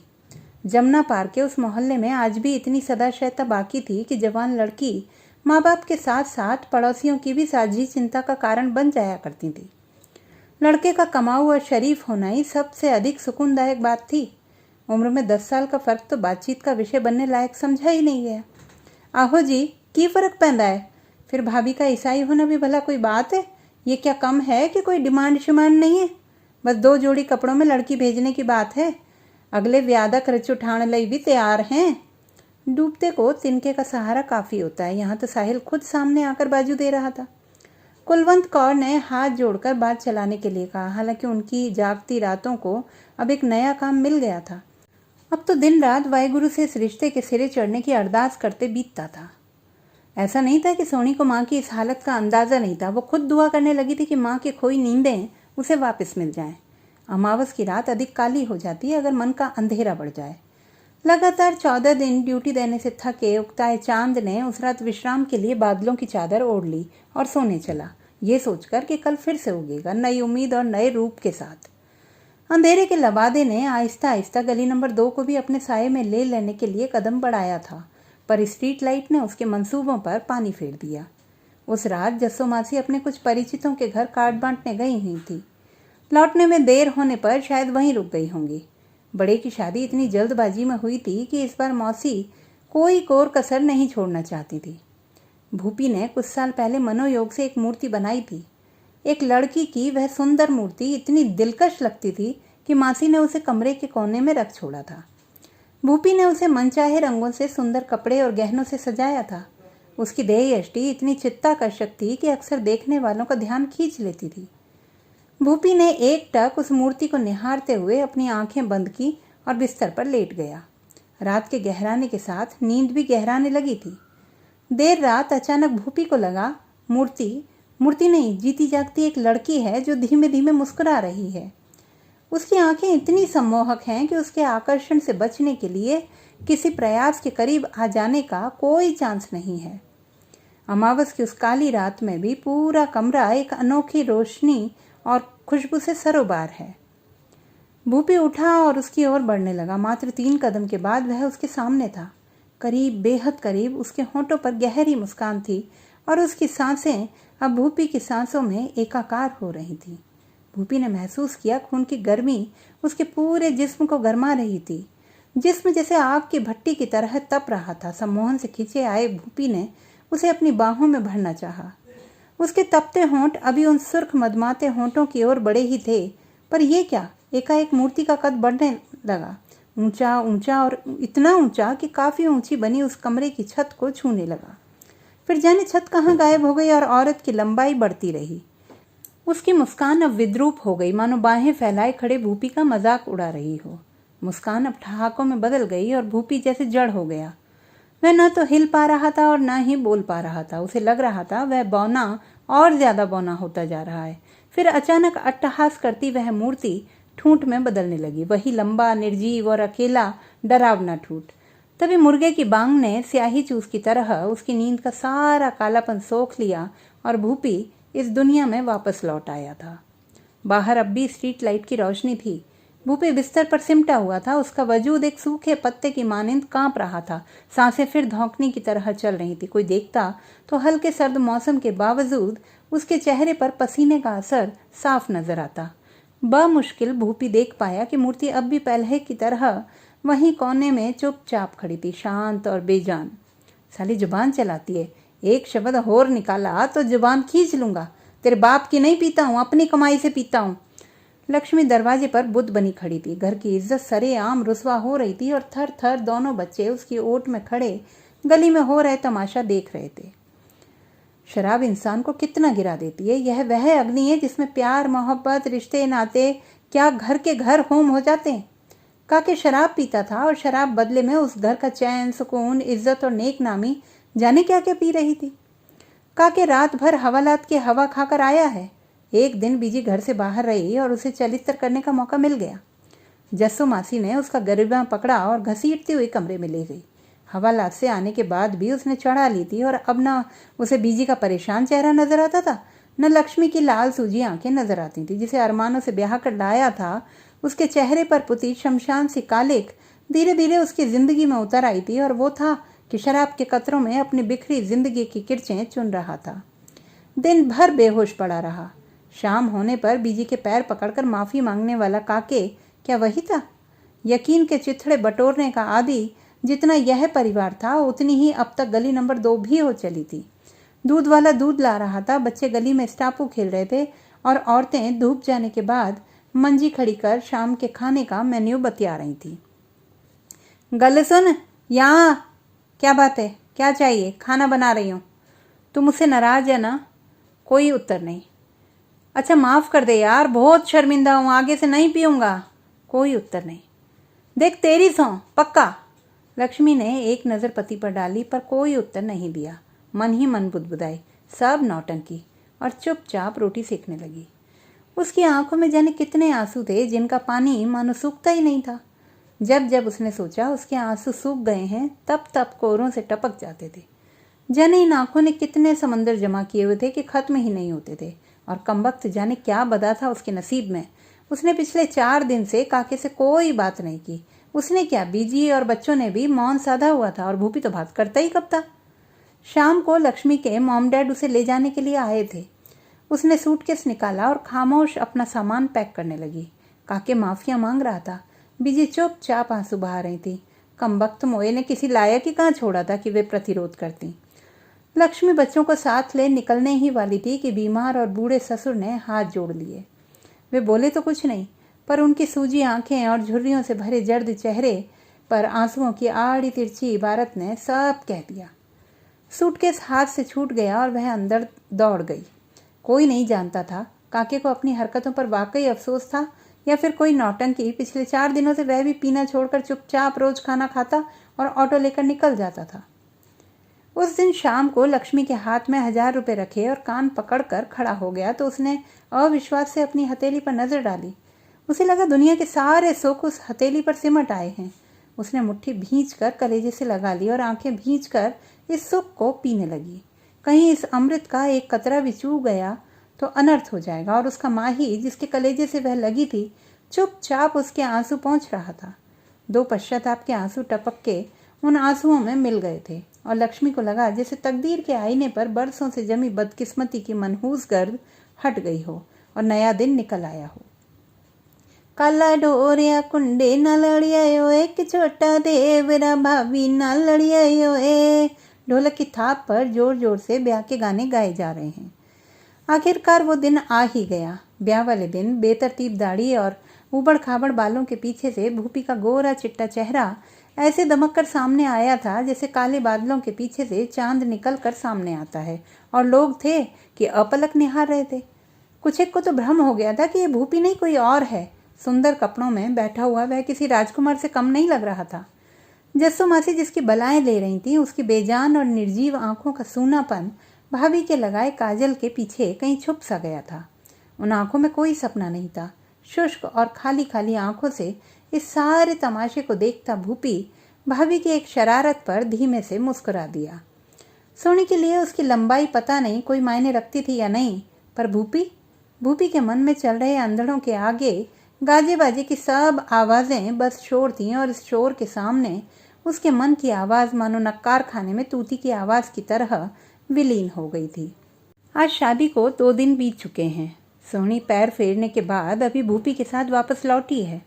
जमुना पार के उस मोहल्ले में आज भी इतनी सदाशयता बाकी थी कि जवान लड़की माँ बाप के साथ साथ पड़ोसियों की भी साझी चिंता का कारण बन जाया करती थी। लड़के का कमाऊ और शरीफ होना ही सबसे अधिक सुकूनदायक बात थी। उम्र में 10 साल का फर्क तो बातचीत का विषय बनने लायक समझा ही नहीं गया। आहो जी, की फर्क पैदा है? फिर भाभी का ईसाई होना भी भला कोई बात है? ये क्या कम है कि कोई डिमांड शिमांड नहीं है? बस 2 जोड़ी कपड़ों में लड़की भेजने की बात है। अगले व्यादक रच उठाने लई भी तैयार हैं। डूबते को तिनके का सहारा काफी होता है। यहाँ तो साहिल खुद सामने आकर बाजू दे रहा था। कुलवंत कौर ने हाथ जोड़कर बात चलाने के लिए कहा। हालांकि उनकी जागती रातों को अब एक नया काम मिल गया था। अब तो दिन रात वाहिगुरु से इस रिश्ते के सिरे चढ़ने की अरदास करते बीतता था। ऐसा नहीं था कि सोनी को माँ की इस हालत का अंदाजा नहीं था। वो खुद दुआ करने लगी थी कि माँ की खोई नींदें उसे वापस मिल जाएं। अमावस की रात अधिक काली हो जाती है अगर मन का अंधेरा बढ़ जाए। लगातार 14 दिन ड्यूटी देने से थके उगताए चांद ने उस रात विश्राम के लिए बादलों की चादर ओढ़ ली और सोने चला, ये सोचकर कि कल फिर से उगेगा, नई उम्मीद और नए रूप के साथ। अंधेरे के लबादे ने आहिस्ता आहिस्ता गली नंबर 2 को भी अपने साये में ले लेने के लिए कदम बढ़ाया था, पर स्ट्रीट लाइट ने उसके मंसूबों पर पानी फेर दिया। उस रात जस्सो मासी अपने कुछ परिचितों के घर कार्ड बांटने गई हुई थी। लौटने में देर होने पर शायद वहीं रुक गई होंगी। बड़े की शादी इतनी जल्दबाजी में हुई थी कि इस बार मौसी कोई कोर कसर नहीं छोड़ना चाहती थी। भूपी ने कुछ साल पहले मनोयोग से एक मूर्ति बनाई थी। एक लड़की की वह सुंदर मूर्ति इतनी दिलकश लगती थी कि मासी ने उसे कमरे के कोने में रख छोड़ा था। भूपी ने उसे मनचाहे रंगों से, सुंदर कपड़े और गहनों से सजाया था। उसकी देह यष्टि इतनी चित्ताकर्षक थी कि अक्सर देखने वालों का ध्यान खींच लेती थी। भूपी ने एकटक उस मूर्ति को निहारते हुए अपनी आंखें बंद की और बिस्तर पर लेट गया। रात के गहराने के साथ नींद भी गहराने लगी थी। देर रात अचानक भूपी को लगा मूर्ति नहीं, जीती जागती एक लड़की है जो धीमे धीमे मुस्कुरा रही है। उसकी आंखें इतनी सम्मोहक हैं कि उसके आकर्षण से बचने के लिए किसी प्रयास के करीब आ जाने का कोई चांस नहीं है। अमावस की उस काली रात में भी पूरा कमरा एक अनोखी रोशनी और खुशबू से सरोबार है। भूपी उठा और उसकी ओर बढ़ने लगा। मात्र 3 कदम के बाद वह उसके सामने था। करीब, बेहद करीब। उसके होंठों पर गहरी मुस्कान थी और उसकी सांसें अब भूपी की सांसों में एकाकार हो रही थी। भूपी ने महसूस किया खून की गर्मी उसके पूरे जिस्म को गरमा रही थी। जिस्म जैसे आग की भट्टी की तरह तप रहा था। सम्मोहन से खींचे आए भूपी ने उसे अपनी बाहों में भरना चाहा। उसके तपते होंठ अभी उन सुर्ख मदमाते होंठों की ओर बढ़े ही थे, पर यह क्या, एकाएक मूर्ति का कद बढ़ने लगा। ऊंचा ऊंचा और इतना ऊंचा कि काफी ऊंची बनी उस कमरे की छत को छूने लगा। फिर जाने छत कहाँ गायब हो गई और औरत की लंबाई बढ़ती रही। उसकी मुस्कान अब विद्रूप हो गई, मानो बाहें फैलाए खड़े भूपी का मजाक उड़ा रही हो। मुस्कान अब ठहाकों में बदल गई और भूपी जैसे जड़ हो गया। वह न तो हिल पा रहा था और न ही बोल पा रहा था। उसे लग रहा था वह बौना और ज्यादा बौना होता जा रहा है। फिर अचानक अट्टहास करती वह मूर्ति ठूंठ में बदलने लगी। वही लंबा, निर्जीव और अकेला डरावना ठूंठ। तभी मुर्गे की बांग ने स्याही चूस की तरह उसकी नींद का सारा कालापन सोख लिया और भूपी इस दुनिया में वापस लौट आया था। बाहर अब भी स्ट्रीट लाइट की रोशनी थी। भूपी बिस्तर पर सिमटा हुआ था। उसका वजूद एक सूखे पत्ते की मानिंद कांप रहा था। सांसें फिर धौंकने की तरह चल रही थी। कोई देखता तो हल्के सर्द मौसम के बावजूद उसके चेहरे पर पसीने का असर साफ नजर आता। बमुश्किल भूपी देख पाया कि मूर्ति अब भी पहले की तरह वहीं कोने में चुपचाप खड़ी थी, शांत और बेजान। साली जुबान चलाती है, एक शब्द और निकाला तो जुबान खींच लूंगा। तेरे बाप की नहीं पीता हूं, अपनी कमाई से पीता हूं। लक्ष्मी दरवाजे पर बुद्ध बनी खड़ी थी। घर की इज्जत सरेआम रुसवा हो रही थी और थर थर दोनों बच्चे उसकी ओट में खड़े गली में हो रहे तमाशा देख रहे थे। शराब इंसान को कितना गिरा देती है। यह वह अग्नि है जिसमें प्यार, मोहब्बत, रिश्ते, नाते क्या घर के घर होम हो जाते हैं। काके शराब पीता था और शराब बदले में उस घर का चैन, सुकून, इज्जत और नेक नामी जाने क्या क्या पी रही थी। काके रात भर हवालात की हवा खाकर आया है। एक दिन बीजी घर से बाहर रही और उसे चलित्र करने का मौका मिल गया। जस्सो मासी ने उसका गरिबा पकड़ा और घसीटती हुई कमरे में ले गई। हवालात से आने के बाद भी उसने चढ़ा ली थी और अब न उसे बीजी का परेशान चेहरा नजर आता था, न लक्ष्मी की लाल सूजी आंखें नजर आती थी। जिसे अरमानों से ब्याह कर लाया था, उसके चेहरे पर पुती शमशान सी कालिक धीरे धीरे उसकी जिंदगी में उतर आई थी और वो था कि शराब के कतरों में अपनी बिखरी जिंदगी की किरचें चुन रहा था। दिन भर बेहोश पड़ा रहा। शाम होने पर बीजी के पैर पकड़कर माफी मांगने वाला काके क्या वही था? यकीन के चिथड़े बटोरने का आदि जितना यह परिवार था, उतनी ही अब तक गली नंबर 2 भी हो चली थी। दूध वाला दूध ला रहा था, बच्चे गली में स्टापू खेल रहे थे और औरतें धूप जाने के बाद मंजी खड़ी कर शाम के खाने का मेन्यू बतिया रही थी। गल सुन, यहाँ क्या बात है, क्या चाहिए? खाना बना रही हूँ। तुम मुझसे नाराज है ना? कोई उत्तर नहीं। अच्छा माफ कर दे यार, बहुत शर्मिंदा हूँ, आगे से नहीं पीऊंगा। कोई उत्तर नहीं। देख तेरी सौं, पक्का? लक्ष्मी ने एक नजर पति पर डाली पर कोई उत्तर नहीं दिया। मन ही मन बुदबुदाई, सब नौटंकी, और चुपचाप रोटी सेकने लगी। उसकी आंखों में जाने कितने आंसू थे जिनका पानी मानो सूखता ही नहीं था। जब जब उसने सोचा उसके आंसू सूख गए हैं, तब तब कोरों से टपक जाते थे। जाने इन आंखों ने कितने समंदर जमा किए हुए थे कि खत्म ही नहीं होते थे। और कमबख्त जाने क्या बदा था उसके नसीब में। उसने पिछले 4 दिन से काके से कोई बात नहीं की। उसने क्या, बीजी और बच्चों ने भी मौन साधा हुआ था और भूपी तो बात करता ही कब था। शाम को लक्ष्मी के मॉम डैड उसे ले जाने के लिए आए थे। उसने सूटकेस निकाला और खामोश अपना सामान पैक करने लगी। काके माफिया मांग रहा था। बीजी चुपचाप आंसू बहा रही थी। कमबख्त मोए ने किसी लायक ही कहाँ छोड़ा था कि वे प्रतिरोध करती। लक्ष्मी बच्चों को साथ ले निकलने ही वाली थी कि बीमार और बूढ़े ससुर ने हाथ जोड़ लिए। वे बोले तो कुछ नहीं, पर उनकी सूजी आंखें और झुर्रियों से भरे जर्द चेहरे पर आंसुओं की आड़ी तिरछी इबारत ने सब कह दिया। सूटकेस हाथ से छूट गया और वह अंदर दौड़ गई। कोई नहीं जानता था काके को अपनी हरकतों पर वाकई अफसोस था या फिर कोई नौटंकी। पिछले 4 दिनों से वह भी पीना छोड़कर चुपचाप रोज खाना खाता और ऑटो लेकर निकल जाता था। उस दिन शाम को लक्ष्मी के हाथ में 1000 रुपये रखे और कान पकड़कर खड़ा हो गया तो उसने अविश्वास से अपनी हथेली पर नजर डाली। उसे लगा दुनिया के सारे सुख उस हथेली पर सिमट आए हैं। उसने मुट्ठी भींचकर कलेजे से लगा ली और आंखें भींचकर इस सुख को पीने लगी। कहीं इस अमृत का एक कतरा भी चूक गया तो अनर्थ हो जाएगा। और उसका माही जिसके कलेजे से वह लगी थी चुपचाप उसके आंसू पहुंच रहा था। 2 पश्चाताप के आंसू टपक के उन आंसुओं में मिल गए थे और लक्ष्मी को लगा जैसे तकदीर के आईने पर बरसों से जमी बदकिस्मती की मनहूस गर्द हट गई हो और नया दिन निकल आया हो। काला डोरिया कुंडे न लड़ियायो एक छोटा देवरा भाभी न लड़ियायो ए। ढोलक की थाप पर जोर जोर से ब्याह के गाने गाए जा रहे हैं। आखिरकार वो दिन आ ही गया। ब्याह वाले दिन बेतरतीब दाढ़ी और उबड़ खाबड़ बालों के पीछे से भूपी का गोरा चिट्टा चेहरा ऐसे दमक कर सामने आया था जैसे काले बादलों के पीछे से चांद निकल कर सामने आता है और लोग थे कि अपलक निहार रहे थे। कुछ एक को तो भ्रम हो गया था कि ये भूपी नहीं कोई और है। सुंदर कपड़ों में बैठा हुआ वह किसी राजकुमार से कम नहीं लग रहा था। जस्सू मासी जिसकी बलाएं ले रही थी उसकी बेजान और निर्जीव आंखों का सूनापन भाभी के लगाए काजल के पीछे कहीं छुप सा गया था। उन आंखों में कोई सपना नहीं था। शुष्क और खाली खाली आंखों से इस सारे तमाशे को देखता भूपी भाभी की एक शरारत पर धीमे से मुस्कुरा दिया। सोनी के लिए उसकी लंबाई पता नहीं कोई मायने रखती थी या नहीं, पर भूपी के मन में चल रहे अंधड़ों के आगे गाजे बाजे की सब आवाज़ें बस शोर थीं और इस शोर के सामने उसके मन की आवाज़ मानो नक्कार खाने में तूती की आवाज़ की तरह विलीन हो गई थी। आज शादी को 2 दिन बीत चुके हैं। सोनी पैर फेरने के बाद अभी भूपी के साथ वापस लौटी है।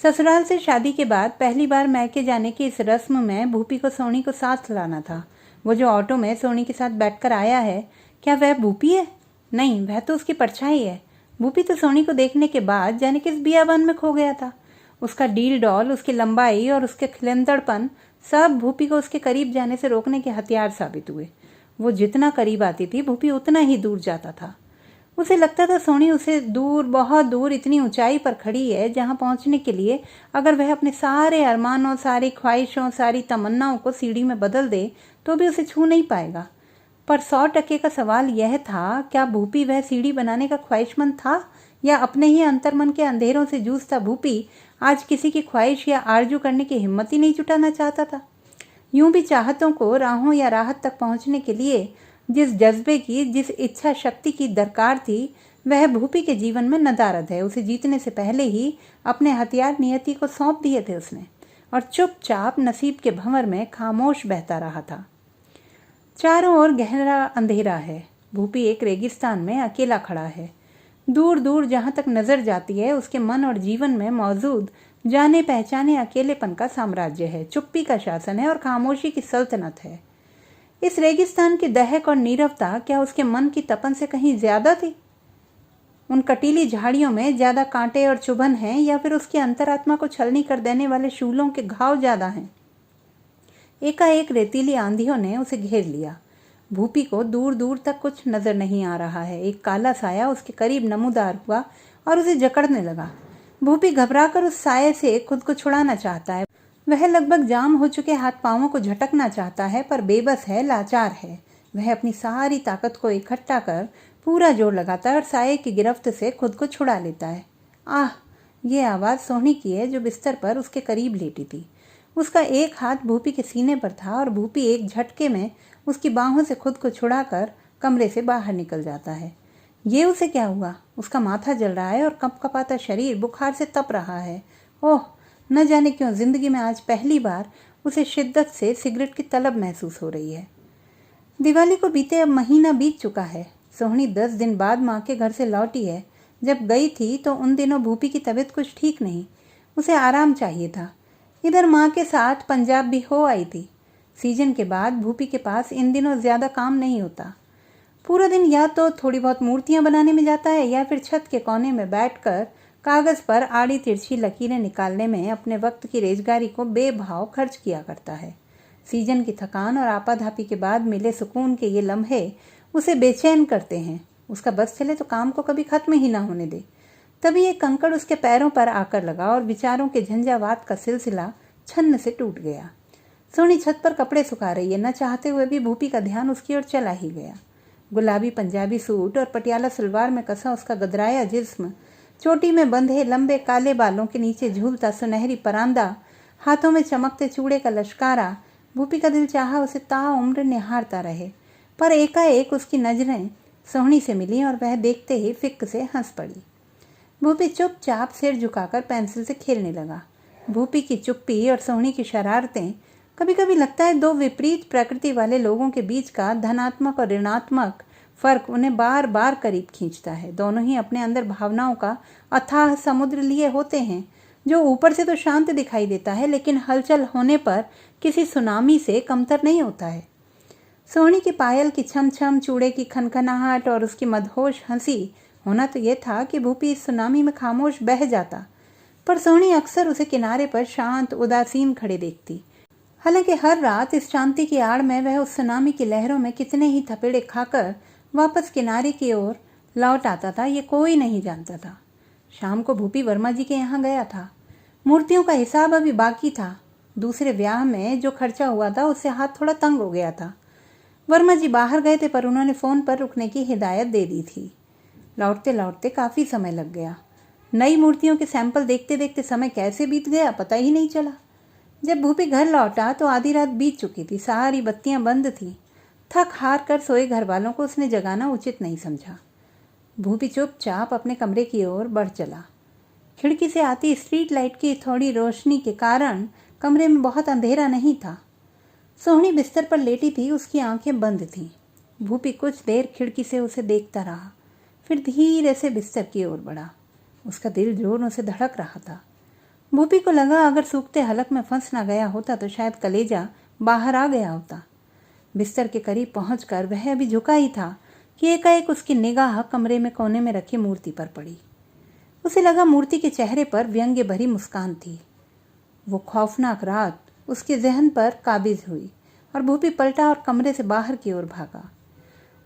ससुराल से शादी के बाद पहली बार मैके जाने की इस रस्म में भूपी को सोनी को साथ लाना था। वो जो ऑटो में सोनी के साथ बैठकर आया है, क्या वह भूपी है? नहीं, वह तो उसकी परछाई है। भूपी तो सोनी को देखने के बाद जाने किस बियाबान में खो गया था। उसका डील डॉल, उसकी लंबाई और उसके खिलंदड़पन सब भूपी को उसके करीब जाने से रोकने के हथियार साबित हुए। वो जितना करीब आती थी भूपी उतना ही दूर जाता था। उसे लगता था सोनी उसे दूर, बहुत दूर, इतनी ऊंचाई पर खड़ी है जहां पहुंचने के लिए अगर वह अपने सारे अरमानों, सारी ख्वाहिशों, सारी तमन्नाओं को सीढ़ी में बदल दे तो भी उसे छू नहीं पाएगा। पर 100% का सवाल यह था, क्या भूपी वह सीढ़ी बनाने का ख्वाहिशमंद था या अपने ही अंतर्मन के अंधेरों से जूझता भूपी आज किसी की ख्वाहिश या आरजू करने की हिम्मत ही नहीं जुटाना चाहता था। यूं भी चाहतों को राहों या राहत तक पहुंचने के लिए जिस जज्बे की, जिस इच्छा शक्ति की दरकार थी, वह भूपी के जीवन में नदारद है। उसे जीतने से पहले ही अपने हथियार नियति को सौंप दिए थे उसने और चुपचाप नसीब के भंवर में खामोश बहता रहा था। चारों ओर गहरा अंधेरा है। भूपी एक रेगिस्तान में अकेला खड़ा है। दूर दूर जहां तक नजर जाती है उसके मन और जीवन में मौजूद जाने पहचाने अकेलेपन का साम्राज्य है, चुप्पी का शासन है और खामोशी की सल्तनत है। इस रेगिस्तान की दहक और नीरवता क्या उसके मन की तपन से कहीं ज्यादा थी? उन कटीली झाड़ियों में ज्यादा कांटे और चुभन हैं या फिर उसकी अंतरात्मा को छलनी कर देने वाले शूलों के घाव ज्यादा हैं? एकाएक रेतीली आंधियों ने उसे घेर लिया। भूपी को दूर दूर तक कुछ नजर नहीं आ रहा है। एक काला साया उसके करीब नमूदार हुआ और उसे जकड़ने लगा। भूपी घबराकर उस साये से खुद को छुड़ाना चाहता है। वह लगभग जाम हो चुके हाथ पांवों को झटकना चाहता है, पर बेबस है, लाचार है। वह अपनी सारी ताकत को इकट्ठा कर पूरा जोर लगाता है और साये की गिरफ्त से खुद को छुड़ा लेता है। आह! ये आवाज़ सोनी की है जो बिस्तर पर उसके करीब लेटी थी। उसका एक हाथ भूपी के सीने पर था और भूपी एक झटके में उसकी बाहों से खुद को छुड़ाकर कमरे से बाहर निकल जाता है। ये उसे क्या हुआ? उसका माथा जल रहा है और कपकपाता शरीर बुखार से तप रहा है। ओह, न जाने क्यों जिंदगी में आज पहली बार उसे शिद्दत से सिगरेट की तलब महसूस हो रही है। दिवाली को बीते अब महीना बीत चुका है। सोहनी 10 दिन बाद माँ के घर से लौटी है। जब गई थी तो उन दिनों भूपी की तबीयत कुछ ठीक नहीं, उसे आराम चाहिए था। इधर माँ के साथ पंजाब भी हो आई थी। सीजन के बाद भूपी के पास इन दिनों ज़्यादा काम नहीं होता। पूरा दिन या तो थोड़ी बहुत मूर्तियाँ बनाने में जाता है या फिर छत के कोने में बैठकर कागज़ पर आड़ी तिरछी लकीरें निकालने में अपने वक्त की रेजगारी को बेभाव खर्च किया करता है। सीजन की थकान और आपाधापी के बाद मिले सुकून के ये लम्हे उसे बेचैन करते हैं। उसका बस चले तो काम को कभी खत्म ही ना होने दे। तभी एक कंकड़ उसके पैरों पर आकर लगा और विचारों के झंझावात का सिलसिला छन्न से टूट गया। सोनी छत पर कपड़े सुखा रही है। न चाहते हुए भी भूपी का ध्यान उसकी ओर चला ही गया। गुलाबी पंजाबी सूट और पटियाला सलवार में कसा उसका गदराया जिस्म, चोटी में बंधे लंबे काले बालों के नीचे झूलता सुनहरी परांदा, हाथों में चमकते चूड़े का लश्कारा। भूपी का दिल चाहा उसे ताउम्र निहारता रहे, पर एकाएक उसकी नजरें सोहनी से मिली और वह देखते ही फिक्क से हंस पड़ी। भूपी चुपचाप सिर झुकाकर पेंसिल से खेलने लगा। भूपी की चुप्पी और सोहनी की शरारतें, कभी कभी लगता है दो विपरीत प्रकृति वाले लोगों के बीच का धनात्मक और ऋणात्मक फर्क उन्हें बार बार करीब खींचता है। दोनों ही अपने अंदर भावनाओं का अथाह समुद्र लिए होते हैं, जो ऊपर से तो शांत दिखाई देता है लेकिन हलचल होने पर किसी सुनामी से कमतर नहीं होता है। सोहनी की पायल की छम छम, चूड़े की खनखनाहट और उसकी मदहोश हंसी होना तो यह था कि भूपी इस सुनामी में खामोश बह जाता, पर सोहनी अक्सर उसे किनारे पर शांत उदासीन खड़े देखती। हालांकि हर रात इस शांति की आड़ में वह उस सुनामी की लहरों में कितने ही थपेड़े खाकर वापस किनारे की ओर लौट आता था, ये कोई नहीं जानता था। शाम को भूपी वर्मा जी के यहाँ गया था। मूर्तियों का हिसाब अभी बाकी था। दूसरे ब्याह में जो खर्चा हुआ था उससे हाथ थोड़ा तंग हो गया था। वर्मा जी बाहर गए थे, पर उन्होंने फ़ोन पर रुकने की हिदायत दे दी थी। लौटते लौटते काफ़ी समय लग गया। नई मूर्तियों के सैंपल देखते देखते समय कैसे बीत गया पता ही नहीं चला। जब भूपी घर लौटा तो आधी रात बीत चुकी थी। सारी बत्तियां बंद थीं। थक हार कर सोए घर वालों को उसने जगाना उचित नहीं समझा। भूपी चुपचाप अपने कमरे की ओर बढ़ चला। खिड़की से आती स्ट्रीट लाइट की थोड़ी रोशनी के कारण कमरे में बहुत अंधेरा नहीं था। सोहनी बिस्तर पर लेटी थी, उसकी आंखें बंद थीं। भूपी कुछ देर खिड़की से उसे देखता रहा, फिर धीरे से बिस्तर की ओर बढ़ा। उसका दिल जोरों से धड़क रहा था। भूपी को लगा अगर सूखते हलक में फंस ना गया होता तो शायद कलेजा बाहर आ गया होता। बिस्तर के करीब पहुंचकर वह अभी झुका ही था कि एकाएक उसकी निगाह कमरे में कोने में रखी मूर्ति पर पड़ी। उसे लगा मूर्ति के चेहरे पर व्यंग्य भरी मुस्कान थी। वो खौफनाक रात उसके जहन पर काबिज हुई और भूपी पलटा और कमरे से बाहर की ओर भागा।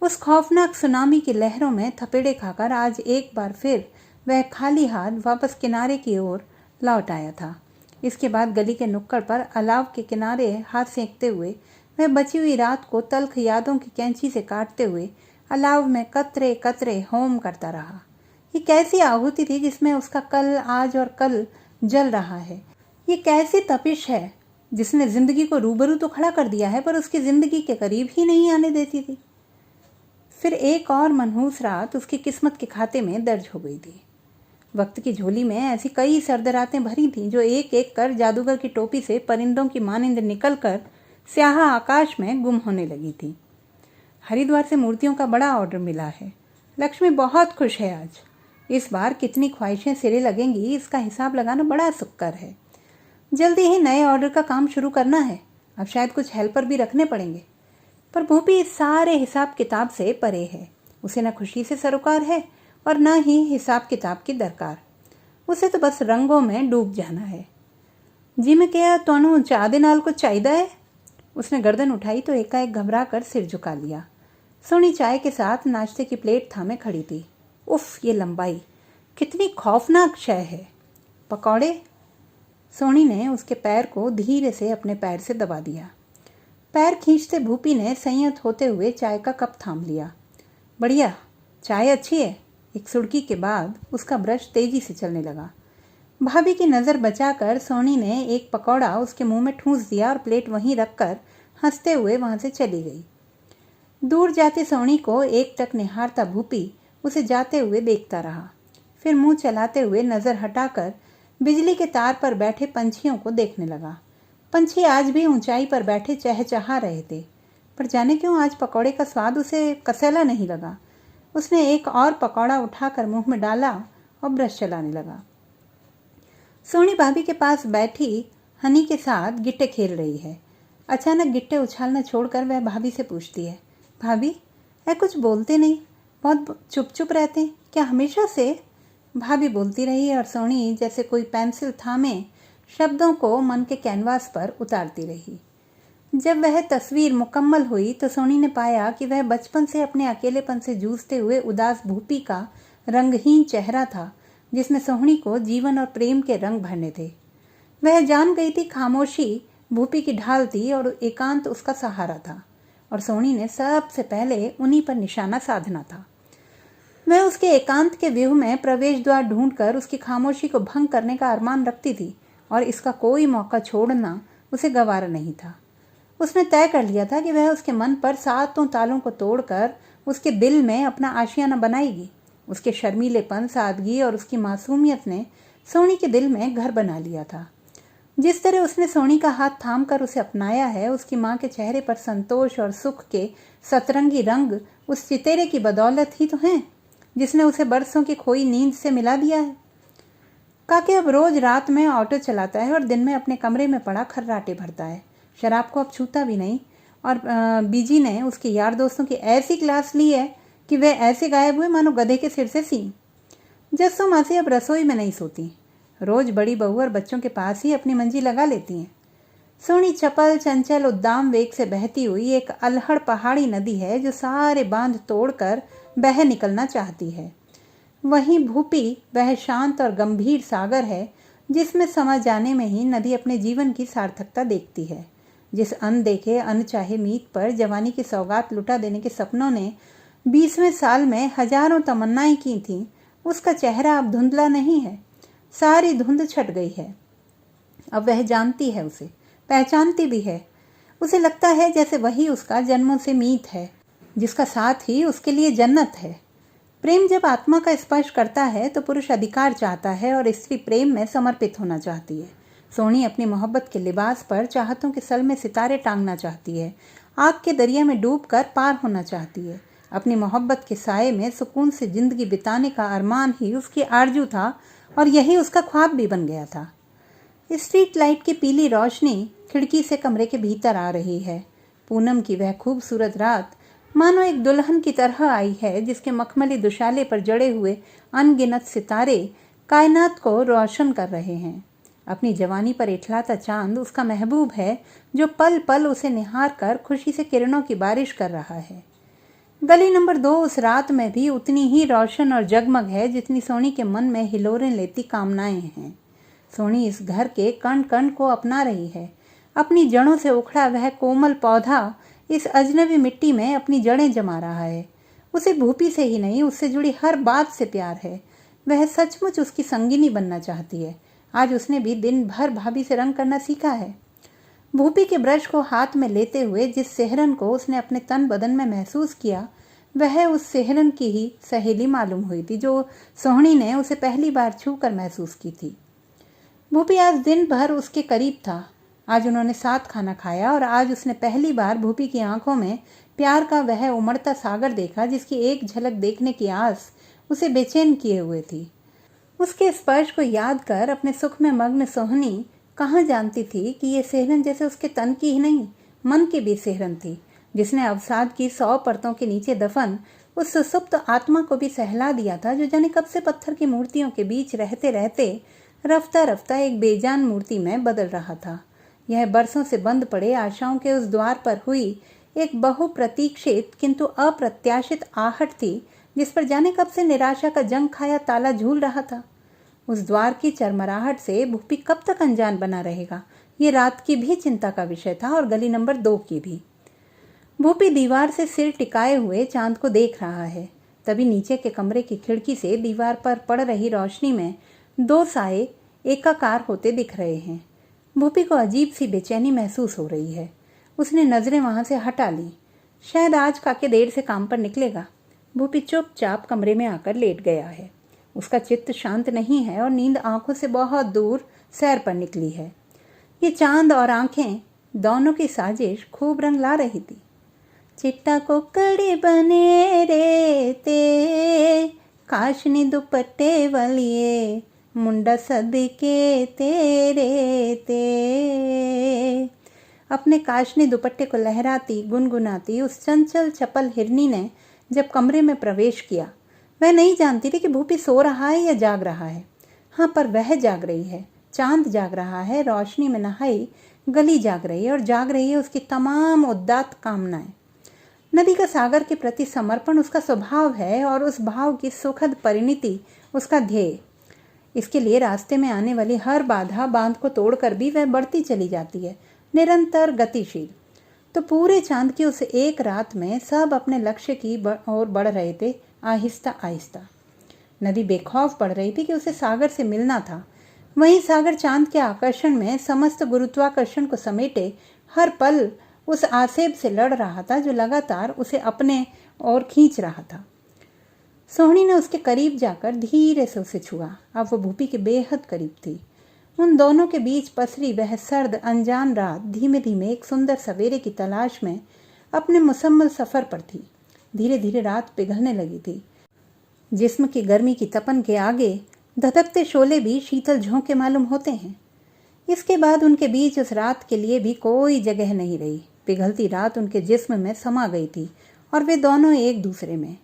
उस खौफनाक सुनामी की लहरों में थपेड़े खाकर आज एक बार फिर वह खाली हाथ वापस किनारे की ओर लौट आया था। इसके बाद गली के नुक्कड़ पर अलाव के किनारे हाथ सेंकते हुए वह बची हुई रात को तल्ख यादों की कैंची से काटते हुए अलाव में कतरे कतरे होम करता रहा। ये कैसी आहुति थी जिसमें उसका कल, आज और कल जल रहा है। ये कैसी तपिश है जिसने जिंदगी को रूबरू तो खड़ा कर दिया है पर उसकी जिंदगी के करीब ही नहीं आने देती थी। फिर एक और मनहूस रात उसकी किस्मत के खाते में दर्ज हो गई थी। वक्त की झोली में ऐसी कई सर्द रातें भरी थीं जो एक एक कर जादूगर की टोपी से परिंदों की मानिंद निकलकर स्याह आकाश में गुम होने लगी थी। हरिद्वार से मूर्तियों का बड़ा ऑर्डर मिला है। लक्ष्मी बहुत खुश है आज। इस बार कितनी ख्वाहिशें सिरे लगेंगी इसका हिसाब लगाना बड़ा सुक्कर है। जल्दी ही नए ऑर्डर का काम शुरू करना है। अब शायद कुछ हेल्पर भी रखने पड़ेंगे। पर भूपी इस सारे हिसाब किताब से परे है। उसे न खुशी से सरोकार है और न ही हिसाब किताब की दरकार। उसे तो बस रंगों में डूब जाना है। जी मैं क्या तोनू चाह दे नाल कुछ चाहिदा है? उसने गर्दन उठाई तो एकाएक घबरा कर सिर झुका लिया। सोनी चाय के साथ नाश्ते की प्लेट थामे खड़ी थी। उफ, ये लंबाई कितनी खौफनाक शय है। पकौड़े? सोनी ने उसके पैर को धीरे से अपने पैर से दबा दिया। पैर खींचते भूपी ने संयत होते हुए चाय का कप थाम लिया। बढ़िया, चाय अच्छी है। एक सुड़की के बाद उसका ब्रश तेजी से चलने लगा। भाभी की नज़र बचाकर सोनी ने एक पकौड़ा उसके मुंह में ठूंस दिया और प्लेट वहीं रखकर हंसते हुए वहां से चली गई। दूर जाते सोनी को एक टक निहारता भूपी उसे जाते हुए देखता रहा। फिर मुंह चलाते हुए नज़र हटाकर बिजली के तार पर बैठे पंछियों को देखने लगा। पंछी आज भी ऊंचाई पर बैठे चहचहा रहे थे, पर जाने क्यों आज पकौड़े का स्वाद उसे कसैला नहीं लगा। उसने एक और पकौड़ा उठाकर मुंह में डाला और ब्रश चलाने लगा। सोनी भाभी के पास बैठी हनी के साथ गिट्टे खेल रही है। अचानक गिट्टे उछालना छोड़कर वह भाभी से पूछती है, भाभी है कुछ बोलते नहीं, बहुत चुप चुप रहते हैं, क्या हमेशा से? भाभी बोलती रही और सोनी जैसे कोई पेंसिल थामे शब्दों को मन के कैनवास पर उतारती रही। जब वह तस्वीर मुकम्मल हुई तो सोनी ने पाया कि वह बचपन से अपने अकेलेपन से जूझते हुए उदास भूपी का रंगहीन चेहरा था, जिसमें सोहनी को जीवन और प्रेम के रंग भरने थे। वह जान गई थी खामोशी भूपी की ढाल थी और एकांत उसका सहारा था, और सोहनी ने सबसे पहले उन्हीं पर निशाना साधना था। वह उसके एकांत के व्यूह में प्रवेश द्वार ढूंढकर उसकी खामोशी को भंग करने का अरमान रखती थी, और इसका कोई मौका छोड़ना उसे गवारा नहीं था। उसने तय कर लिया था कि वह उसके मन पर सातों तालों को तोड़कर उसके दिल में अपना आशियाना बनाएगी। उसके शर्मीलेपन, सादगी और उसकी मासूमियत ने सोहनी के दिल में घर बना लिया था। जिस तरह उसने सोहनी का हाथ थामकर उसे अपनाया है, उसकी माँ के चेहरे पर संतोष और सुख के सतरंगी रंग उस चितेरे की बदौलत ही तो हैं, जिसने उसे बरसों की खोई नींद से मिला दिया है। काके अब रोज रात में ऑटो चलाता है और दिन में अपने कमरे में पड़ा खर्राटे भरता है। शराब को अब छूता भी नहीं, और बीजी ने उसके यार दोस्तों की ऐसी क्लास ली है कि वे ऐसे गायब हुए मानो गधे के सिर से सींग। जस्सो मासी अब रसोई में नहीं सोती, रोज बड़ी बहू और बच्चों के पास ही अपनी मंजी लगा लेती हैं। सोहनी चपल, चंचल, उद्दाम वेग से बहती हुई एक अल्हड़ पहाड़ी नदी है जो सारे बांध तोड़कर बह निकलना चाहती है। वहीं भूपी वह शांत और गंभीर सागर है जिसमें समा जाने में ही नदी अपने जीवन की सार्थकता देखती है। जिस अनदेखे अनचाहे मीत पर जवानी की सौगात लुटा देने के सपनों ने 20वें साल में हजारों तमन्नाएं की थीं, उसका चेहरा अब धुंधला नहीं है, सारी धुंध छट गई है। अब वह जानती है उसे, पहचानती भी है। उसे लगता है जैसे वही उसका जन्मों से मीत है, जिसका साथ ही उसके लिए जन्नत है। प्रेम जब आत्मा का स्पर्श करता है तो पुरुष अधिकार चाहता है और स्त्री प्रेम में समर्पित होना चाहती है। सोहनी अपनी मोहब्बत के लिबास पर चाहतों के सल में सितारे टांगना चाहती है, आग के दरिया में डूबकर पार होना चाहती है। अपनी मोहब्बत के साए में सुकून से जिंदगी बिताने का अरमान ही उसकी आरजू था, और यही उसका ख्वाब भी बन गया था। स्ट्रीट लाइट की पीली रोशनी खिड़की से कमरे के भीतर आ रही है। पूनम की वह खूबसूरत रात मानो एक दुल्हन की तरह आई है, जिसके मखमली दुशाले पर जड़े हुए अनगिनत सितारे कायनात को रोशन कर रहे हैं। अपनी जवानी पर इठलाता चांद उसका महबूब है, जो पल पल उसे निहार कर खुशी से किरणों की बारिश कर रहा है। गली नंबर 2 उस रात में भी उतनी ही रोशन और जगमग है जितनी सोहनी के मन में हिलोरें लेती कामनाएं हैं। सोहनी इस घर के कण कण को अपना रही है। अपनी जड़ों से उखड़ा वह कोमल पौधा इस अजनबी मिट्टी में अपनी जड़ें जमा रहा है। उसे भूपी से ही नहीं, उससे जुड़ी हर बात से प्यार है। वह सचमुच उसकी संगिनी बनना चाहती है। आज उसने भी दिन भर भाभी से रंग करना सीखा है। भूपी के ब्रश को हाथ में लेते हुए जिस सेहरन को उसने अपने तन बदन में महसूस किया, वह उस सेहरन की ही सहेली मालूम हुई थी जो सोहनी ने उसे पहली बार छूकर महसूस की थी। भूपी आज दिन भर उसके करीब था। आज उन्होंने साथ खाना खाया और आज उसने पहली बार भूपी की आंखों में प्यार का वह उमड़ता सागर देखा जिसकी एक झलक देखने की आस उसे बेचैन किए हुए थी। उसके स्पर्श को याद कर अपने सुख में मग्न सोहनी कहाँ जानती थी कि ये सेहरन जैसे उसके तन की ही नहीं, मन की भी सेहरन थी, जिसने अवसाद की 100 परतों के नीचे दफन उस सुसुप्त आत्मा को भी सहला दिया था, जो जाने कब से पत्थर की मूर्तियों के बीच रहते रहते रफ्ता रफ्ता एक बेजान मूर्ति में बदल रहा था। यह बरसों से बंद पड़े आशाओं के उस द्वार पर हुई एक बहुप्रतीक्षित किंतु अप्रत्याशित आहट थी, जिस पर जाने कब से निराशा का जंग खाया ताला झूल रहा था। उस द्वार की चरमराहट से भूपी कब तक अनजान बना रहेगा, ये रात की भी चिंता का विषय था और गली नंबर 2 की भी। भूपी दीवार से सिर टिकाए हुए चांद को देख रहा है। तभी नीचे के कमरे की खिड़की से दीवार पर पड़ रही रोशनी में 2 साए एकाकार होते दिख रहे हैं। भूपी को अजीब सी बेचैनी महसूस हो रही है। उसने नजरें वहां से हटा ली। शायद आज काके देर से काम पर निकलेगा। भूपी चुपचाप कमरे में आकर लेट गया है। उसका चित्त शांत नहीं है और नींद आंखों से बहुत दूर सैर पर निकली है। ये चांद और आंखें दोनों की साजिश खूब रंग ला रही थी। चिट्टा को कड़े बने रे ते, काशनी दुपट्टे वालिए, मुंडा सदके तेरे ते। अपने काशनी दुपट्टे को लहराती गुनगुनाती उस चंचल चपल हिरनी ने जब कमरे में प्रवेश किया, वह नहीं जानती थी कि भूपी सो रहा है या जाग रहा है। हाँ, पर वह जाग रही है। चांद जाग रहा है, रोशनी में नहाई गली जाग रही है और जाग रही है उसकी तमाम उदात्त कामनाएं। नदी का सागर के प्रति समर्पण उसका स्वभाव है और उस भाव की सुखद परिणति उसका ध्येय। इसके लिए रास्ते में आने वाली हर बाधा बांध को तोड़कर भी वह बढ़ती चली जाती है, निरंतर गतिशील। तो पूरे चांद की उस एक रात में सब अपने लक्ष्य की ओर बढ़ रहे थे, आहिस्ता आहिस्ता। नदी बेखौफ बढ़ रही थी कि उसे सागर से मिलना था। वहीं सागर चांद के आकर्षण में समस्त गुरुत्वाकर्षण को समेटे हर पल उस आसेब से लड़ रहा था जो लगातार उसे अपने ओर खींच रहा था। सोहनी ने उसके करीब जाकर धीरे से उसे छुआ। अब वो भूपी के बेहद करीब थी। उन दोनों के बीच पसरी वह सर्द अनजान रात धीमे धीमे एक सुंदर सवेरे की तलाश में अपने मुसम्मल सफर पर थी। धीरे धीरे रात पिघलने लगी थी। जिस्म की गर्मी की तपन के आगे धधकते शोले भी शीतल झोंके मालूम होते हैं। इसके बाद उनके बीच उस रात के लिए भी कोई जगह नहीं रही। पिघलती रात उनके जिस्म में समा गई थी और वे दोनों एक दूसरे में।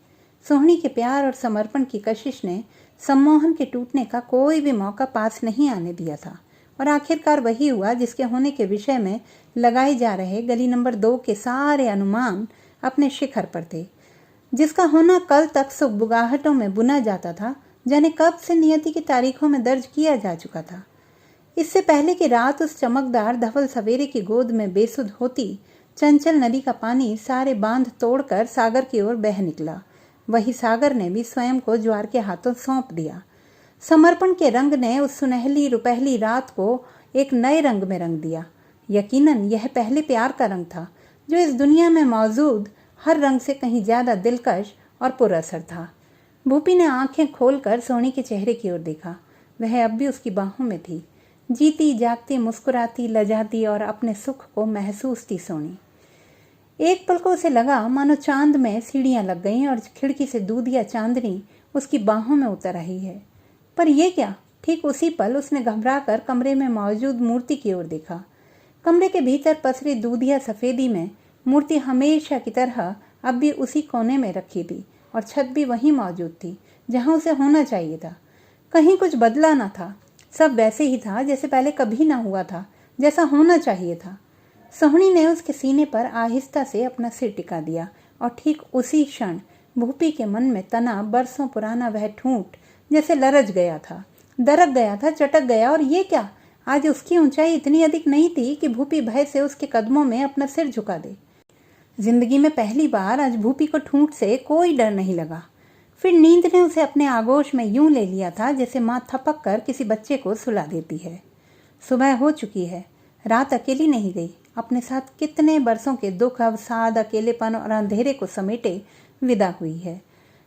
सोहनी के प्यार और समर्पण की कशिश ने सम्मोहन के टूटने का कोई भी मौका पास नहीं आने दिया था और आखिरकार वही हुआ जिसके होने के विषय में लगाए जा रहे गली नंबर 2 के सारे अनुमान अपने शिखर पर थे। जिसका होना कल तक सुगबुगाहटों में बुना जाता था, जाने कब से नियति की तारीखों में दर्ज किया जा चुका था। इससे पहले कि रात उस चमकदार धवल सवेरे की गोद में बेसुध होती, चंचल नदी का पानी सारे बांध तोड़कर सागर की ओर बह निकला। वही सागर ने भी स्वयं को ज्वार के हाथों सौंप दिया। समर्पण के रंग ने उस सुनहली रुपहली रात को एक नए रंग में रंग दिया। यकीनन यह पहले प्यार का रंग था जो इस दुनिया में मौजूद हर रंग से कहीं ज्यादा दिलकश और पुरअसर था। भूपी ने आंखें खोलकर सोहनी के चेहरे की ओर देखा। वह अब भी उसकी बाहों में थी, जीती जागती, मुस्कुराती, लजाती और अपने सुख को महसूस थी सोहनी। एक पल को उसे लगा मानो चांद में सीढ़ियां लग गईं और खिड़की से दूधिया चांदनी उसकी बाहों में उतर आई है। पर यह क्या? ठीक उसी पल उसने घबराकर कमरे में मौजूद मूर्ति की ओर देखा। कमरे के भीतर पसरी दूधिया सफेदी में मूर्ति हमेशा की तरह अब भी उसी कोने में रखी थी और छत भी वहीं मौजूद थी जहां उसे होना चाहिए था। कहीं कुछ बदला न था, सब वैसे ही था जैसे पहले कभी ना हुआ था, जैसा होना चाहिए था। सोहनी ने उसके सीने पर आहिस्ता से अपना सिर टिका दिया और ठीक उसी क्षण भूपी के मन में तना बरसों पुराना वह ठूंठ जैसे लरज गया था, दरक गया था, चटक गया। और ये क्या, आज उसकी ऊंचाई इतनी अधिक नहीं थी कि भूपी भय से उसके कदमों में अपना सिर झुका दे। जिंदगी में पहली बार आज भूपी को ठूंठ से कोई डर नहीं लगा। फिर नींद ने उसे अपने आगोश में यूं ले लिया था जैसे माँ थपक कर किसी बच्चे को सुला देती है। सुबह हो चुकी है। रात अकेली नहीं गई। अपने साथ कितने बरसों के दुख, अवसाद, अकेलेपन और अंधेरे को समेटे विदा हुई है।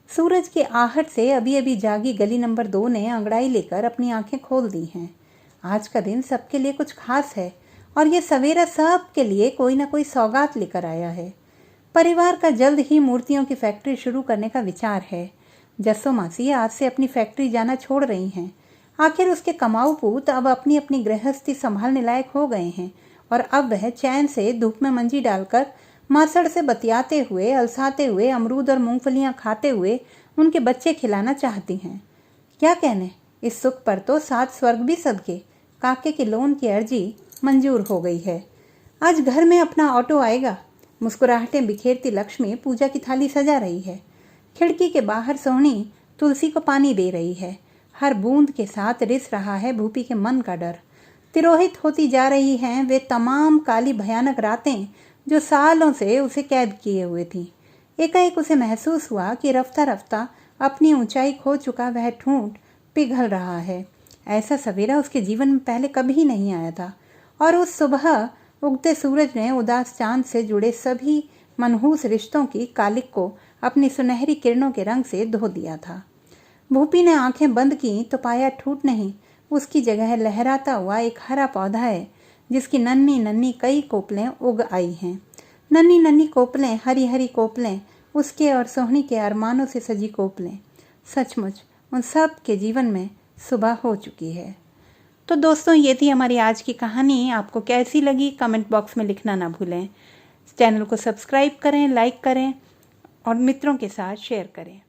सूरज की आहट से अभी अभी जागी गली नंबर 2 ने अंगड़ाई लेकर अपनी आंखें खोल दी हैं। आज का दिन सबके लिए कुछ खास है और ये सवेरा सबके लिए कोई ना कोई सौगात लेकर आया है। परिवार का जल्द ही मूर्तियों की फैक्ट्री शुरू करने का विचार है। जस्सो मासी आज से अपनी फैक्ट्री जाना छोड़ रही हैं। आखिर उसके कमाऊ पूत अब अपनी अपनी गृहस्थी संभालने लायक हो गए हैं और अब वह चैन से धूप में मंजी डालकर मासड़ से बतियाते हुए, अलसाते हुए, अमरूद और मूंगफलियां खाते हुए उनके बच्चे खिलाना चाहती हैं। क्या कहने, इस सुख पर तो 7 स्वर्ग भी सदके। काके के लोन की अर्जी मंजूर हो गई है। आज घर में अपना ऑटो आएगा। मुस्कुराहटें बिखेरती लक्ष्मी पूजा की थाली सजा रही है। खिड़की के बाहर सोहनी तुलसी को पानी दे रही है। हर बूंद के साथ रिस रहा है भूपी के मन का डर। तिरोहित होती जा रही हैं वे तमाम काली भयानक रातें जो सालों से उसे कैद किए हुए थीं। एकाएक उसे महसूस हुआ कि रफ्ता रफ्ता अपनी ऊंचाई खो चुका वह ठूंठ पिघल रहा है। ऐसा सवेरा उसके जीवन में पहले कभी नहीं आया था और उस सुबह उगते सूरज ने उदास चांद से जुड़े सभी मनहूस रिश्तों की कालिक को अपनी सुनहरी किरणों के रंग से धो दिया था। भूपी ने आंखें बंद की तो पाया ठूठ नहीं, उसकी जगह लहराता हुआ एक हरा पौधा है जिसकी नन्ही नन्ही कई कोपलें उग आई हैं। नन्ही नन्ही कोपलें, हरी हरी कोपलें, उसके और सोहनी के अरमानों से सजी कोपलें। सचमुच उन सब के जीवन में सुबह हो चुकी है। तो दोस्तों, ये थी हमारी आज की कहानी। आपको कैसी लगी कमेंट बॉक्स में लिखना ना भूलें। चैनल को सब्सक्राइब करें, लाइक करें और मित्रों के साथ शेयर करें।